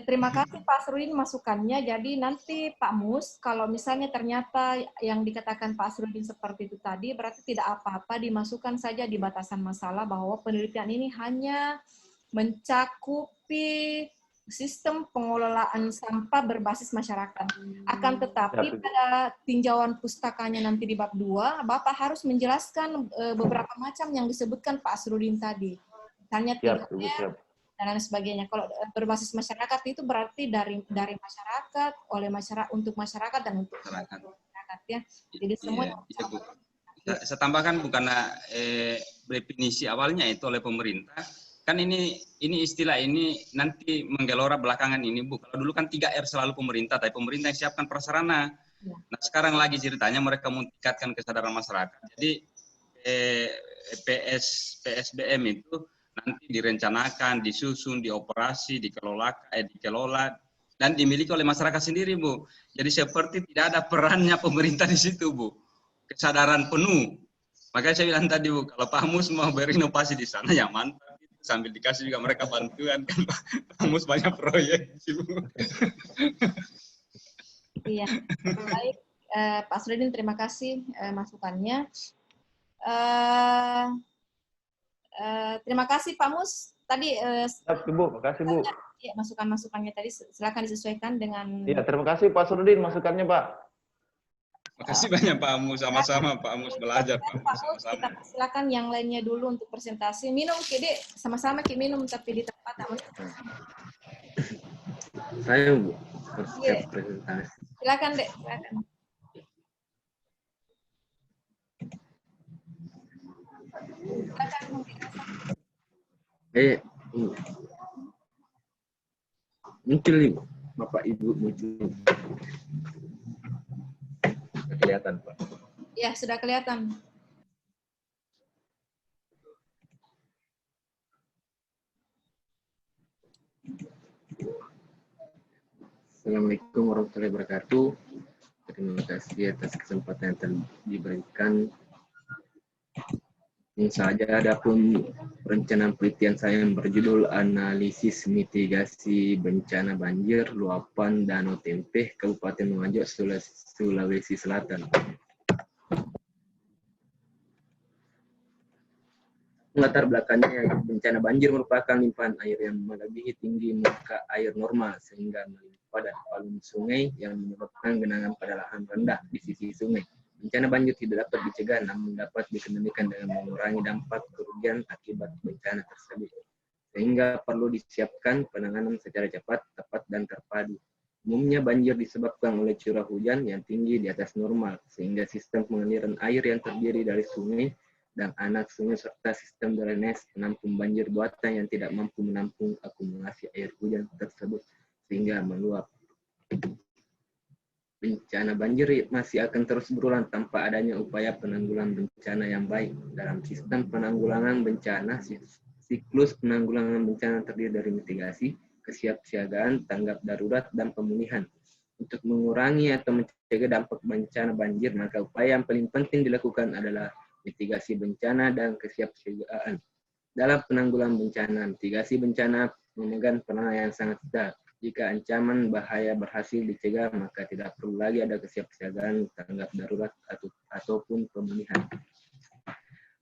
Terima kasih Pak Asrudin masukannya. Jadi nanti Pak Mus, kalau misalnya ternyata yang dikatakan Pak Asrudin seperti itu tadi, berarti tidak apa-apa, dimasukkan saja di batasan masalah bahwa penelitian ini hanya mencakupi sistem pengelolaan sampah berbasis masyarakat. Akan tetapi pada tinjauan pustakanya nanti di bab 2, Bapak harus menjelaskan beberapa macam yang disebutkan Pak Asrudin tadi. Misalnya 3R, dan lain sebagainya. Kalau berbasis masyarakat itu berarti dari masyarakat, oleh masyarakat, untuk masyarakat, dan untuk masyarakat ya. Jadi semua saya tambahkan bukan definisi awalnya itu oleh pemerintah. Kan ini istilah ini nanti menggelora belakangan ini Bu. Kalau dulu kan 3R selalu pemerintah, tapi pemerintah yang siapkan prasarana. Ya. Nah sekarang lagi ceritanya mereka meningkatkan kesadaran masyarakat. Jadi PSBM itu nanti direncanakan, disusun, dioperasi, dikelola, dan dimiliki oleh masyarakat sendiri, Bu. Jadi seperti tidak ada perannya pemerintah di situ, Bu. Kesadaran penuh. Makanya saya bilang tadi Bu, kalau Pak Mus mau berinovasi di sana ya mantap. Sambil dikasih juga mereka bantuan kan Pak. Pak Mus banyak proyek sih Bu. Iya, baik. Pak Asruddin, terima kasih masukannya. Terima kasih Pak Mus. Tadi Bu, makasih Bu. ya, masukan-masukannya tadi silakan disesuaikan dengan. Iya, terima kasih Pak Asruddin masukannya Pak. Makasih banyak Pak Mus, sama-sama Pak Mus belajar Pak Mus sama-sama. Kita silakan yang lainnya dulu untuk presentasi. Minum, Kide, sama-sama kita minum tapi di tempat aman. Saya Bu, Iya. siap presentasi. Silakan Dek, silakan. Muncul nih Bapak Ibu muncul. Kelihatan Pak. Ya, sudah kelihatan. Assalamualaikum warahmatullahi wabarakatuh. Terima kasih atas kesempatan yang telah diberikan. Ini saja adapun perencanaan penelitian saya yang berjudul Analisis Mitigasi Bencana Banjir Luapan Danau Tempeh Kabupaten Wajo, Sulawesi Selatan. Latar belakangnya, bencana banjir merupakan limpahan air yang melebihi tinggi muka air normal sehingga melimpah dan palung sungai yang menyebabkan genangan pada lahan rendah di sisi sungai. Bencana banjir tidak dapat dicegah, namun dapat dikendalikan dengan mengurangi dampak kerugian akibat bencana tersebut. Sehingga perlu disiapkan penanganan secara cepat, tepat, dan terpadu. Umumnya banjir disebabkan oleh curah hujan yang tinggi di atas normal, sehingga sistem pengaliran air yang terdiri dari sungai dan anak sungai serta sistem drainase penampung banjir buatan yang tidak mampu menampung akumulasi air hujan tersebut sehingga meluap. Bencana banjir masih akan terus berulang tanpa adanya upaya penanggulangan bencana yang baik. Dalam sistem penanggulangan bencana, siklus penanggulangan bencana terdiri dari mitigasi, kesiapsiagaan, tanggap darurat, dan pemulihan. Untuk mengurangi atau mencegah dampak bencana banjir, maka upaya yang paling penting dilakukan adalah mitigasi bencana dan kesiapsiagaan. Dalam penanggulangan bencana, mitigasi bencana memegang peranan yang sangat besar. Jika ancaman bahaya berhasil dicegah, maka tidak perlu lagi ada kesiapsiagaan, tanggap darurat, ataupun pemulihan.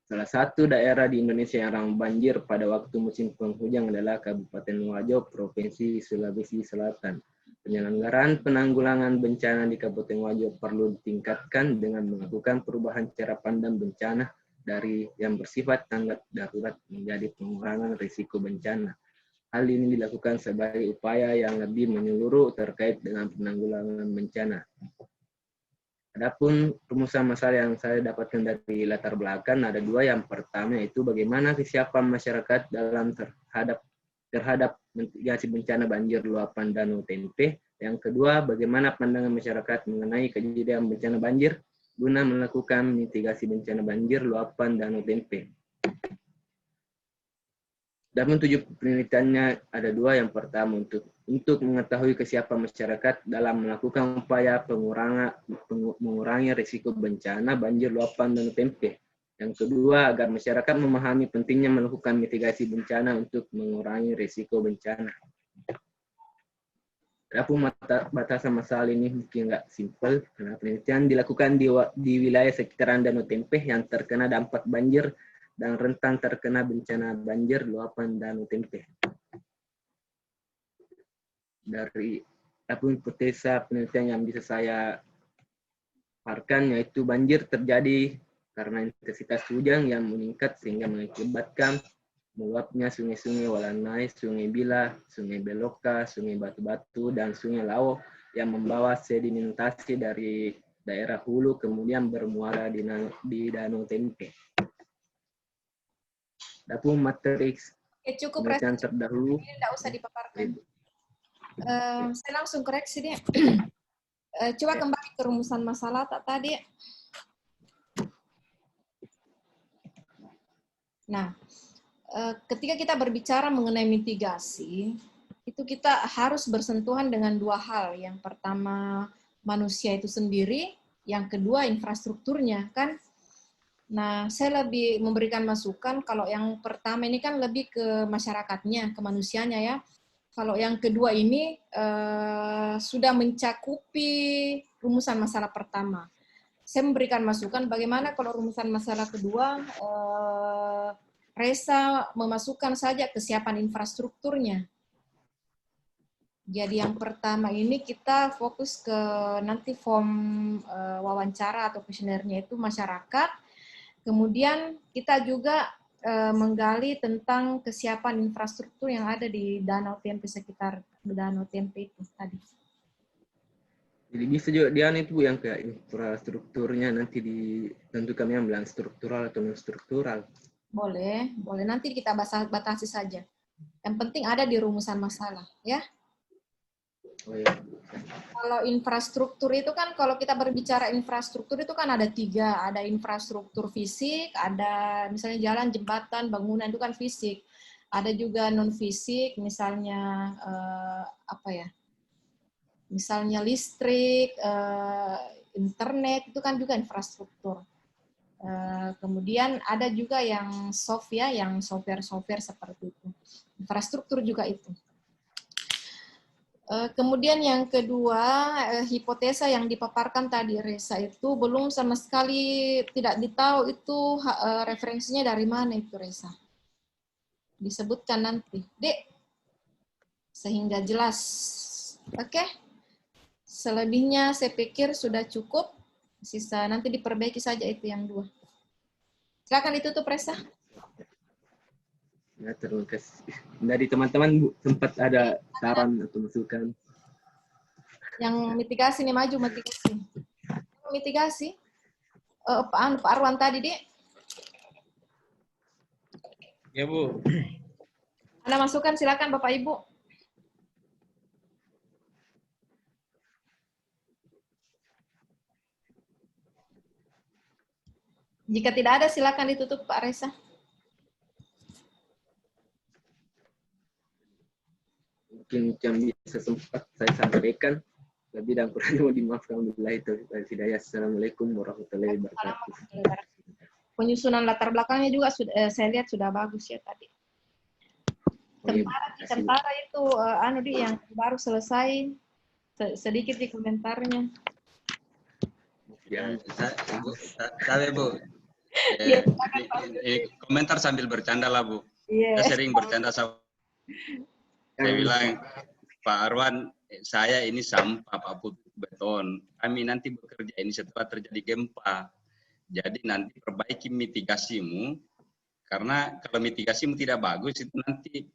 Salah satu daerah di Indonesia yang rawan banjir pada waktu musim penghujan adalah Kabupaten Wajo, Provinsi Sulawesi Selatan. Penyelenggaraan penanggulangan bencana di Kabupaten Wajo perlu ditingkatkan dengan melakukan perubahan cara pandang bencana dari yang bersifat tanggap darurat menjadi pengurangan risiko bencana. Hal ini dilakukan sebagai upaya yang lebih menyeluruh terkait dengan penanggulangan bencana. Adapun rumusan masalah yang saya dapatkan dari latar belakang ada dua. Yang pertama yaitu bagaimana kesiapan masyarakat dalam terhadap mitigasi bencana banjir luapan Danau Tempeh. Yang kedua, bagaimana pandangan masyarakat mengenai kejadian bencana banjir guna melakukan mitigasi bencana banjir luapan Danau Tempeh. Dalam tujuh penelitiannya ada dua. Yang pertama untuk mengetahui kesiapan masyarakat dalam melakukan upaya mengurangi risiko bencana banjir luapan Danau Tempeh. Yang kedua, agar masyarakat memahami pentingnya melakukan mitigasi bencana untuk mengurangi risiko bencana. Adapun batasan masalah ini mungkin nggak simpel, karena penelitian dilakukan di wilayah sekitaran Danau Tempeh yang terkena dampak banjir dan rentan terkena bencana banjir luapan Danau Tempeh. Dari hipotesa penelitian yang bisa saya paparkan yaitu banjir terjadi karena intensitas hujan yang meningkat sehingga mengakibatkan meluapnya sungai-sungai Walanai, Sungai Bila, Sungai Beloka, Sungai Batu-Batu, dan Sungai Lawo yang membawa sedimentasi dari daerah hulu kemudian bermuara di Danau Tempeh. Adapun materi Cukup penelitian terdahulu. Tidak usah dipaparkan. Saya langsung koreksi deh. Coba kembali ke rumusan masalah tadi. Nah, ketika kita berbicara mengenai mitigasi, itu kita harus bersentuhan dengan dua hal. Yang pertama, manusia itu sendiri. Yang kedua, infrastrukturnya. Kan Nah, saya lebih memberikan masukan kalau yang pertama ini kan lebih ke masyarakatnya, ke manusianya ya. Kalau yang kedua ini sudah mencakupi rumusan masalah pertama. Saya memberikan masukan bagaimana kalau rumusan masalah kedua, Resa memasukkan saja kesiapan infrastrukturnya. Jadi yang pertama ini kita fokus ke nanti form wawancara atau kuesionernya itu masyarakat. Kemudian kita juga menggali tentang kesiapan infrastruktur yang ada di Danau Tempe, sekitar Danau Tempe itu tadi. Jadi bisa juga dia itu Bu, yang kayak infrastrukturnya nanti ditentukan yang bilang struktural atau non struktural. Boleh, boleh. Nanti kita batasi saja. Yang penting ada di rumusan masalah, ya. Oh iya. Kalau infrastruktur itu kan, kalau kita berbicara infrastruktur itu kan ada 3. Ada infrastruktur fisik, ada misalnya jalan, jembatan, bangunan itu kan fisik. Ada juga non fisik, misalnya apa ya? Misalnya listrik, internet itu kan juga infrastruktur. Kemudian ada juga yang soft ya, yang software seperti itu. Infrastruktur juga itu. Kemudian yang kedua, hipotesa yang dipaparkan tadi Resa itu belum sama sekali tidak ditahu itu referensinya dari mana itu Resa. Disebutkan nanti, Dek, sehingga jelas. Oke? Selebihnya saya pikir sudah cukup. Sisa nanti diperbaiki saja itu yang 2. Silakan ditutup Resa. Ya, terima kasih. Dari teman-teman Bu, sempat ada saran atau masukan? Yang mitigasi nih, maju mitigasi. Mitigasi. Pak Arwan tadi, Dek. Ya, Bu. Anda masukkan, silakan Bapak Ibu. Jika tidak ada, silakan ditutup Pak Resa. Mungkin yang bisa sempat saya sampaikan, lebih dan kurangnya mohon dimaafkan. Assalamualaikum warahmatullahi wabarakatuh. Penyusunan latar belakangnya juga sudah saya lihat sudah bagus ya tadi. Tentara itu yang baru selesai, sedikit di komentarnya. Ya, Bu. Komentar sambil bercanda lah Bu. Yes. Saya sering bercanda sama. Saya bilang, Pak Arwan, saya ini sampah Pak Putih beton. Kami nanti bekerja ini setelah terjadi gempa. Jadi nanti perbaiki mitigasimu, karena kalau mitigasimu tidak bagus itu nanti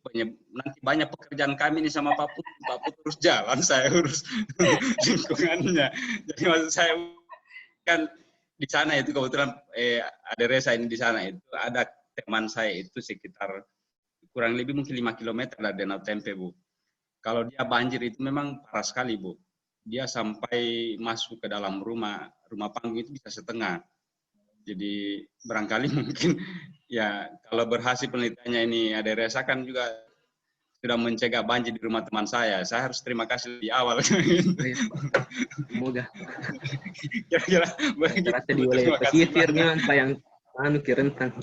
banyak pekerjaan kami ini sama Pak Putih. Pak Putih terus jalan, saya urus lingkungannya. Jadi maksud saya kan di sana itu kebetulan ada Resa ini di sana itu ada teman saya itu sekitar kurang lebih mungkin 5 km dari Danau Tempe, Bu. Kalau dia banjir itu memang parah sekali, Bu. Dia sampai masuk ke dalam rumah panggung itu bisa setengah. Jadi barangkali mungkin ya kalau berhasil penelitiannya ini ada Resa kan juga sudah mencegah banjir di rumah teman saya. Saya harus terima kasih di awal. Semoga. Kira-kira terasa di wilayah pesisirnya apa yang rentang.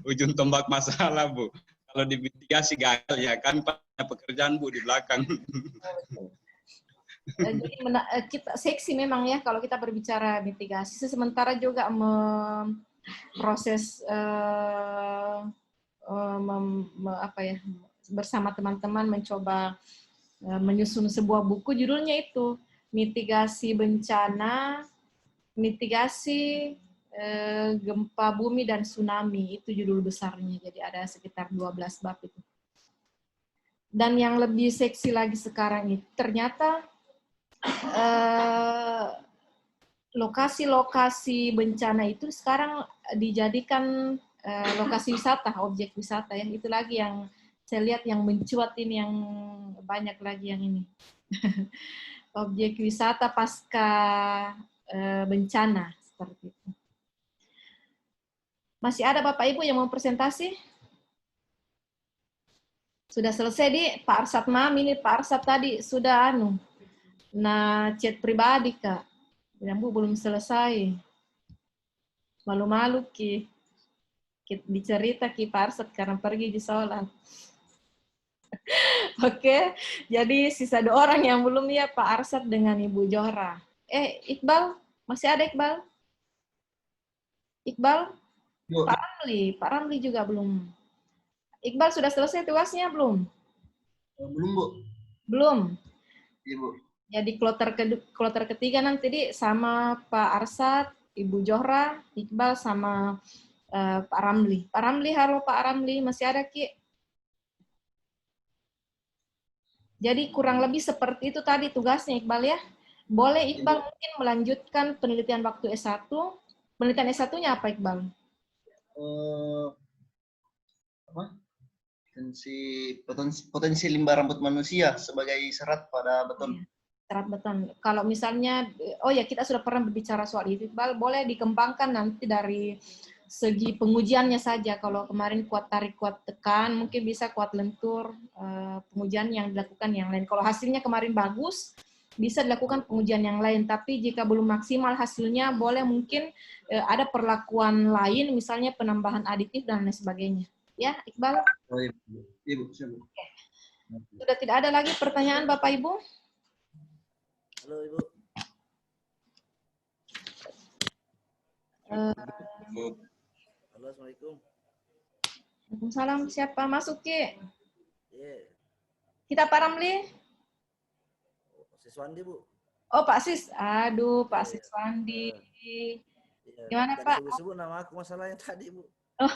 Ujung tombak masalah, Bu. Kalau dimitigasi gagal ya kan pekerjaan Bu di belakang. Jadi kita seksi memang ya kalau kita berbicara mitigasi. Sementara juga proses bersama teman-teman mencoba menyusun sebuah buku, judulnya itu mitigasi bencana, mitigasi gempa bumi dan tsunami, itu judul besarnya. Jadi ada sekitar 12 bab itu. Dan yang lebih seksi lagi sekarang itu ternyata lokasi-lokasi bencana itu sekarang dijadikan lokasi wisata, objek wisata ya. Itu lagi yang saya lihat yang mencuat ini, yang banyak lagi yang ini. Objek wisata pasca bencana seperti itu. Masih ada Bapak Ibu yang mau presentasi? Sudah selesai di Pak Arsat Mam, ini Pak Arsat tadi sudah chat pribadi Kak. Dan Bu belum selesai. Malu-malu Ki. Dicerita Ki Pak Arsad karena pergi di sholat. Oke, jadi sisa 2 orang yang belum ya, Pak Arsad dengan Ibu Johra. Iqbal, masih ada Iqbal? Iqbal? Pak Ramli juga belum. Iqbal sudah selesai tugasnya belum? Belum, Bu. Belum. Iya, Bu. Jadi kloter ketiga nanti sama Pak Arsad, Ibu Johra, Iqbal sama Pak Ramli. Pak Ramli, halo Pak Ramli, masih ada Ki? Jadi kurang lebih seperti itu tadi tugasnya Iqbal ya. Boleh Iqbal mungkin melanjutkan penelitian waktu S1. Penelitian S1-nya apa Iqbal? Potensi limbah rambut manusia sebagai serat pada beton. Serat beton. Kalau misalnya, oh ya kita sudah pernah berbicara soal itu Iqbal, boleh dikembangkan nanti dari segi pengujiannya saja. Kalau kemarin kuat tarik, kuat tekan, mungkin bisa kuat lentur, pengujian yang dilakukan yang lain. Kalau hasilnya kemarin bagus, bisa dilakukan pengujian yang lain. Tapi jika belum maksimal hasilnya, boleh mungkin ada perlakuan lain, misalnya penambahan aditif dan lain sebagainya. Ya, Iqbal? Oh, iya, Bu. Iya, Bu. Siap, Bu. Oke. Sudah tidak ada lagi pertanyaan Bapak Ibu? Halo, Ibu. Halo, Assalamualaikum. Waalaikumsalam. Siapa masuk, Ki? Iya. Kita Pak Ramli? Siswandi, Bu. Oh, Pak Sis. Aduh, Pak Siswandi. Iya. Gimana, Pak? Sebut-sebut nama aku masalahnya tadi, Bu. Oh.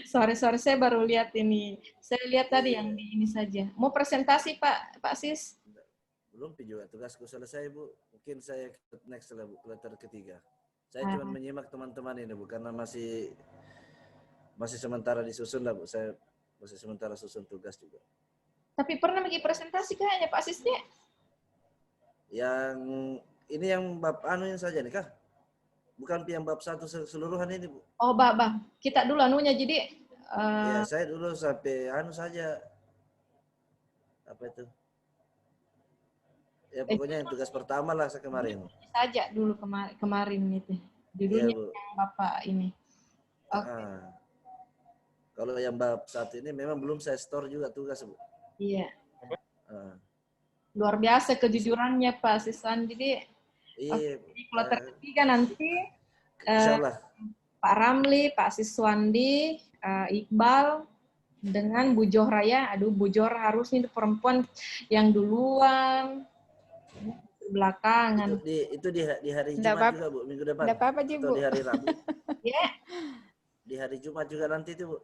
Sorry, saya baru lihat ini. Saya lihat tadi yang di ini saja. Mau presentasi, Pak Sis? Belum juga, tugasku selesai, Bu. Mungkin saya next lah, Bu, kloter ketiga. Saya cuma menyimak teman-teman ini, Bu, karena masih sementara disusun lah, Bu. Saya masih sementara susun tugas juga. Tapi pernah bagi presentasi kayaknya, Pak Sisnya? Yang ini yang bab anu saja nih, kah? Bukan yang bab 1 keseluruhan ini, Bu. Oh, Bang. Kita dulu anunya, jadi... Ya, saya dulu sampai anu saja. Apa itu? Ya, pokoknya yang tugas pertama lah saya kemarin. Saja dulu kemarin itu. Judulnya ya, yang Bapak ini. Okay. Kalau yang bab 1 ini memang belum saya store juga tugas, Bu. Iya. Luar biasa kejujurannya Pak Sisan. Jadi di kloter ketiga nanti Pak Ramli, Pak Siswandi, Iqbal dengan Bu Johra ya. Aduh, Bu Johra harusnya itu perempuan yang duluan, belakangan. Itu di hari Jumat juga, Bu, minggu depan. Tidak apa-apa, Bu. Atau di hari Rabu. Ya. Di hari Jumat juga nanti itu, Bu.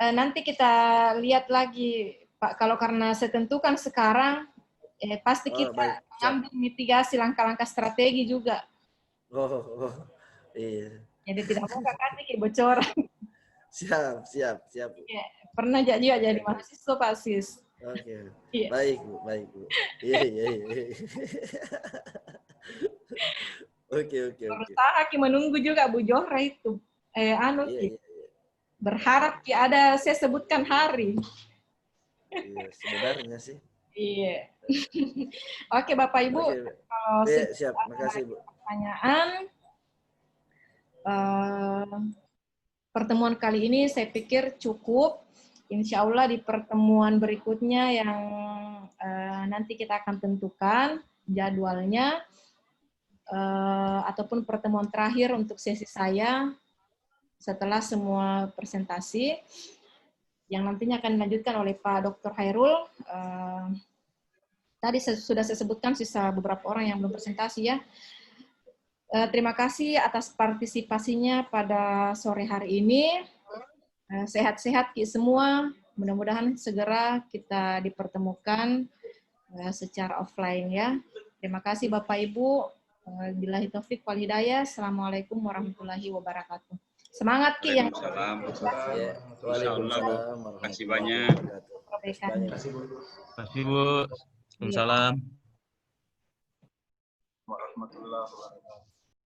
Nanti kita lihat lagi, Pak. Kalau karena saya tentukan sekarang, pasti kita ambil mitigasi langkah-langkah strategi juga. Iya. Jadi tidak mau kasih bocoran. Siap. Ya, pernah juga jadi mahasiswa Pak Sis. Oke. Iya. Baik, Bu. Iya. Oke. Berusaha menunggu juga Bu Johra itu. Iya. Berharap ada saya sebutkan hari. Iya, sebenarnya sih. Iya. Oke, Bapak Ibu. Kalau siap. Makasih, Bu. Pertanyaan. Pertemuan kali ini saya pikir cukup. Insya Allah di pertemuan berikutnya yang nanti kita akan tentukan jadwalnya ataupun pertemuan terakhir untuk sesi saya setelah semua presentasi yang nantinya akan dilanjutkan oleh Pak Dr. Hairul. Tadi sudah saya sebutkan sisa beberapa orang yang belum presentasi ya. Terima kasih atas partisipasinya pada sore hari ini. Sehat-sehat semua. Mudah-mudahan segera kita dipertemukan secara offline ya. Terima kasih Bapak Ibu. Billahi taufik wal hidayah. Assalamualaikum warahmatullahi wabarakatuh. Semangat Ki yang Waalaikumsalam. Terima kasih banyak. Terima kasih, Bu. Terima kasih, Bu. Waalaikumsalam. Warahmatullahi wabarakatuh.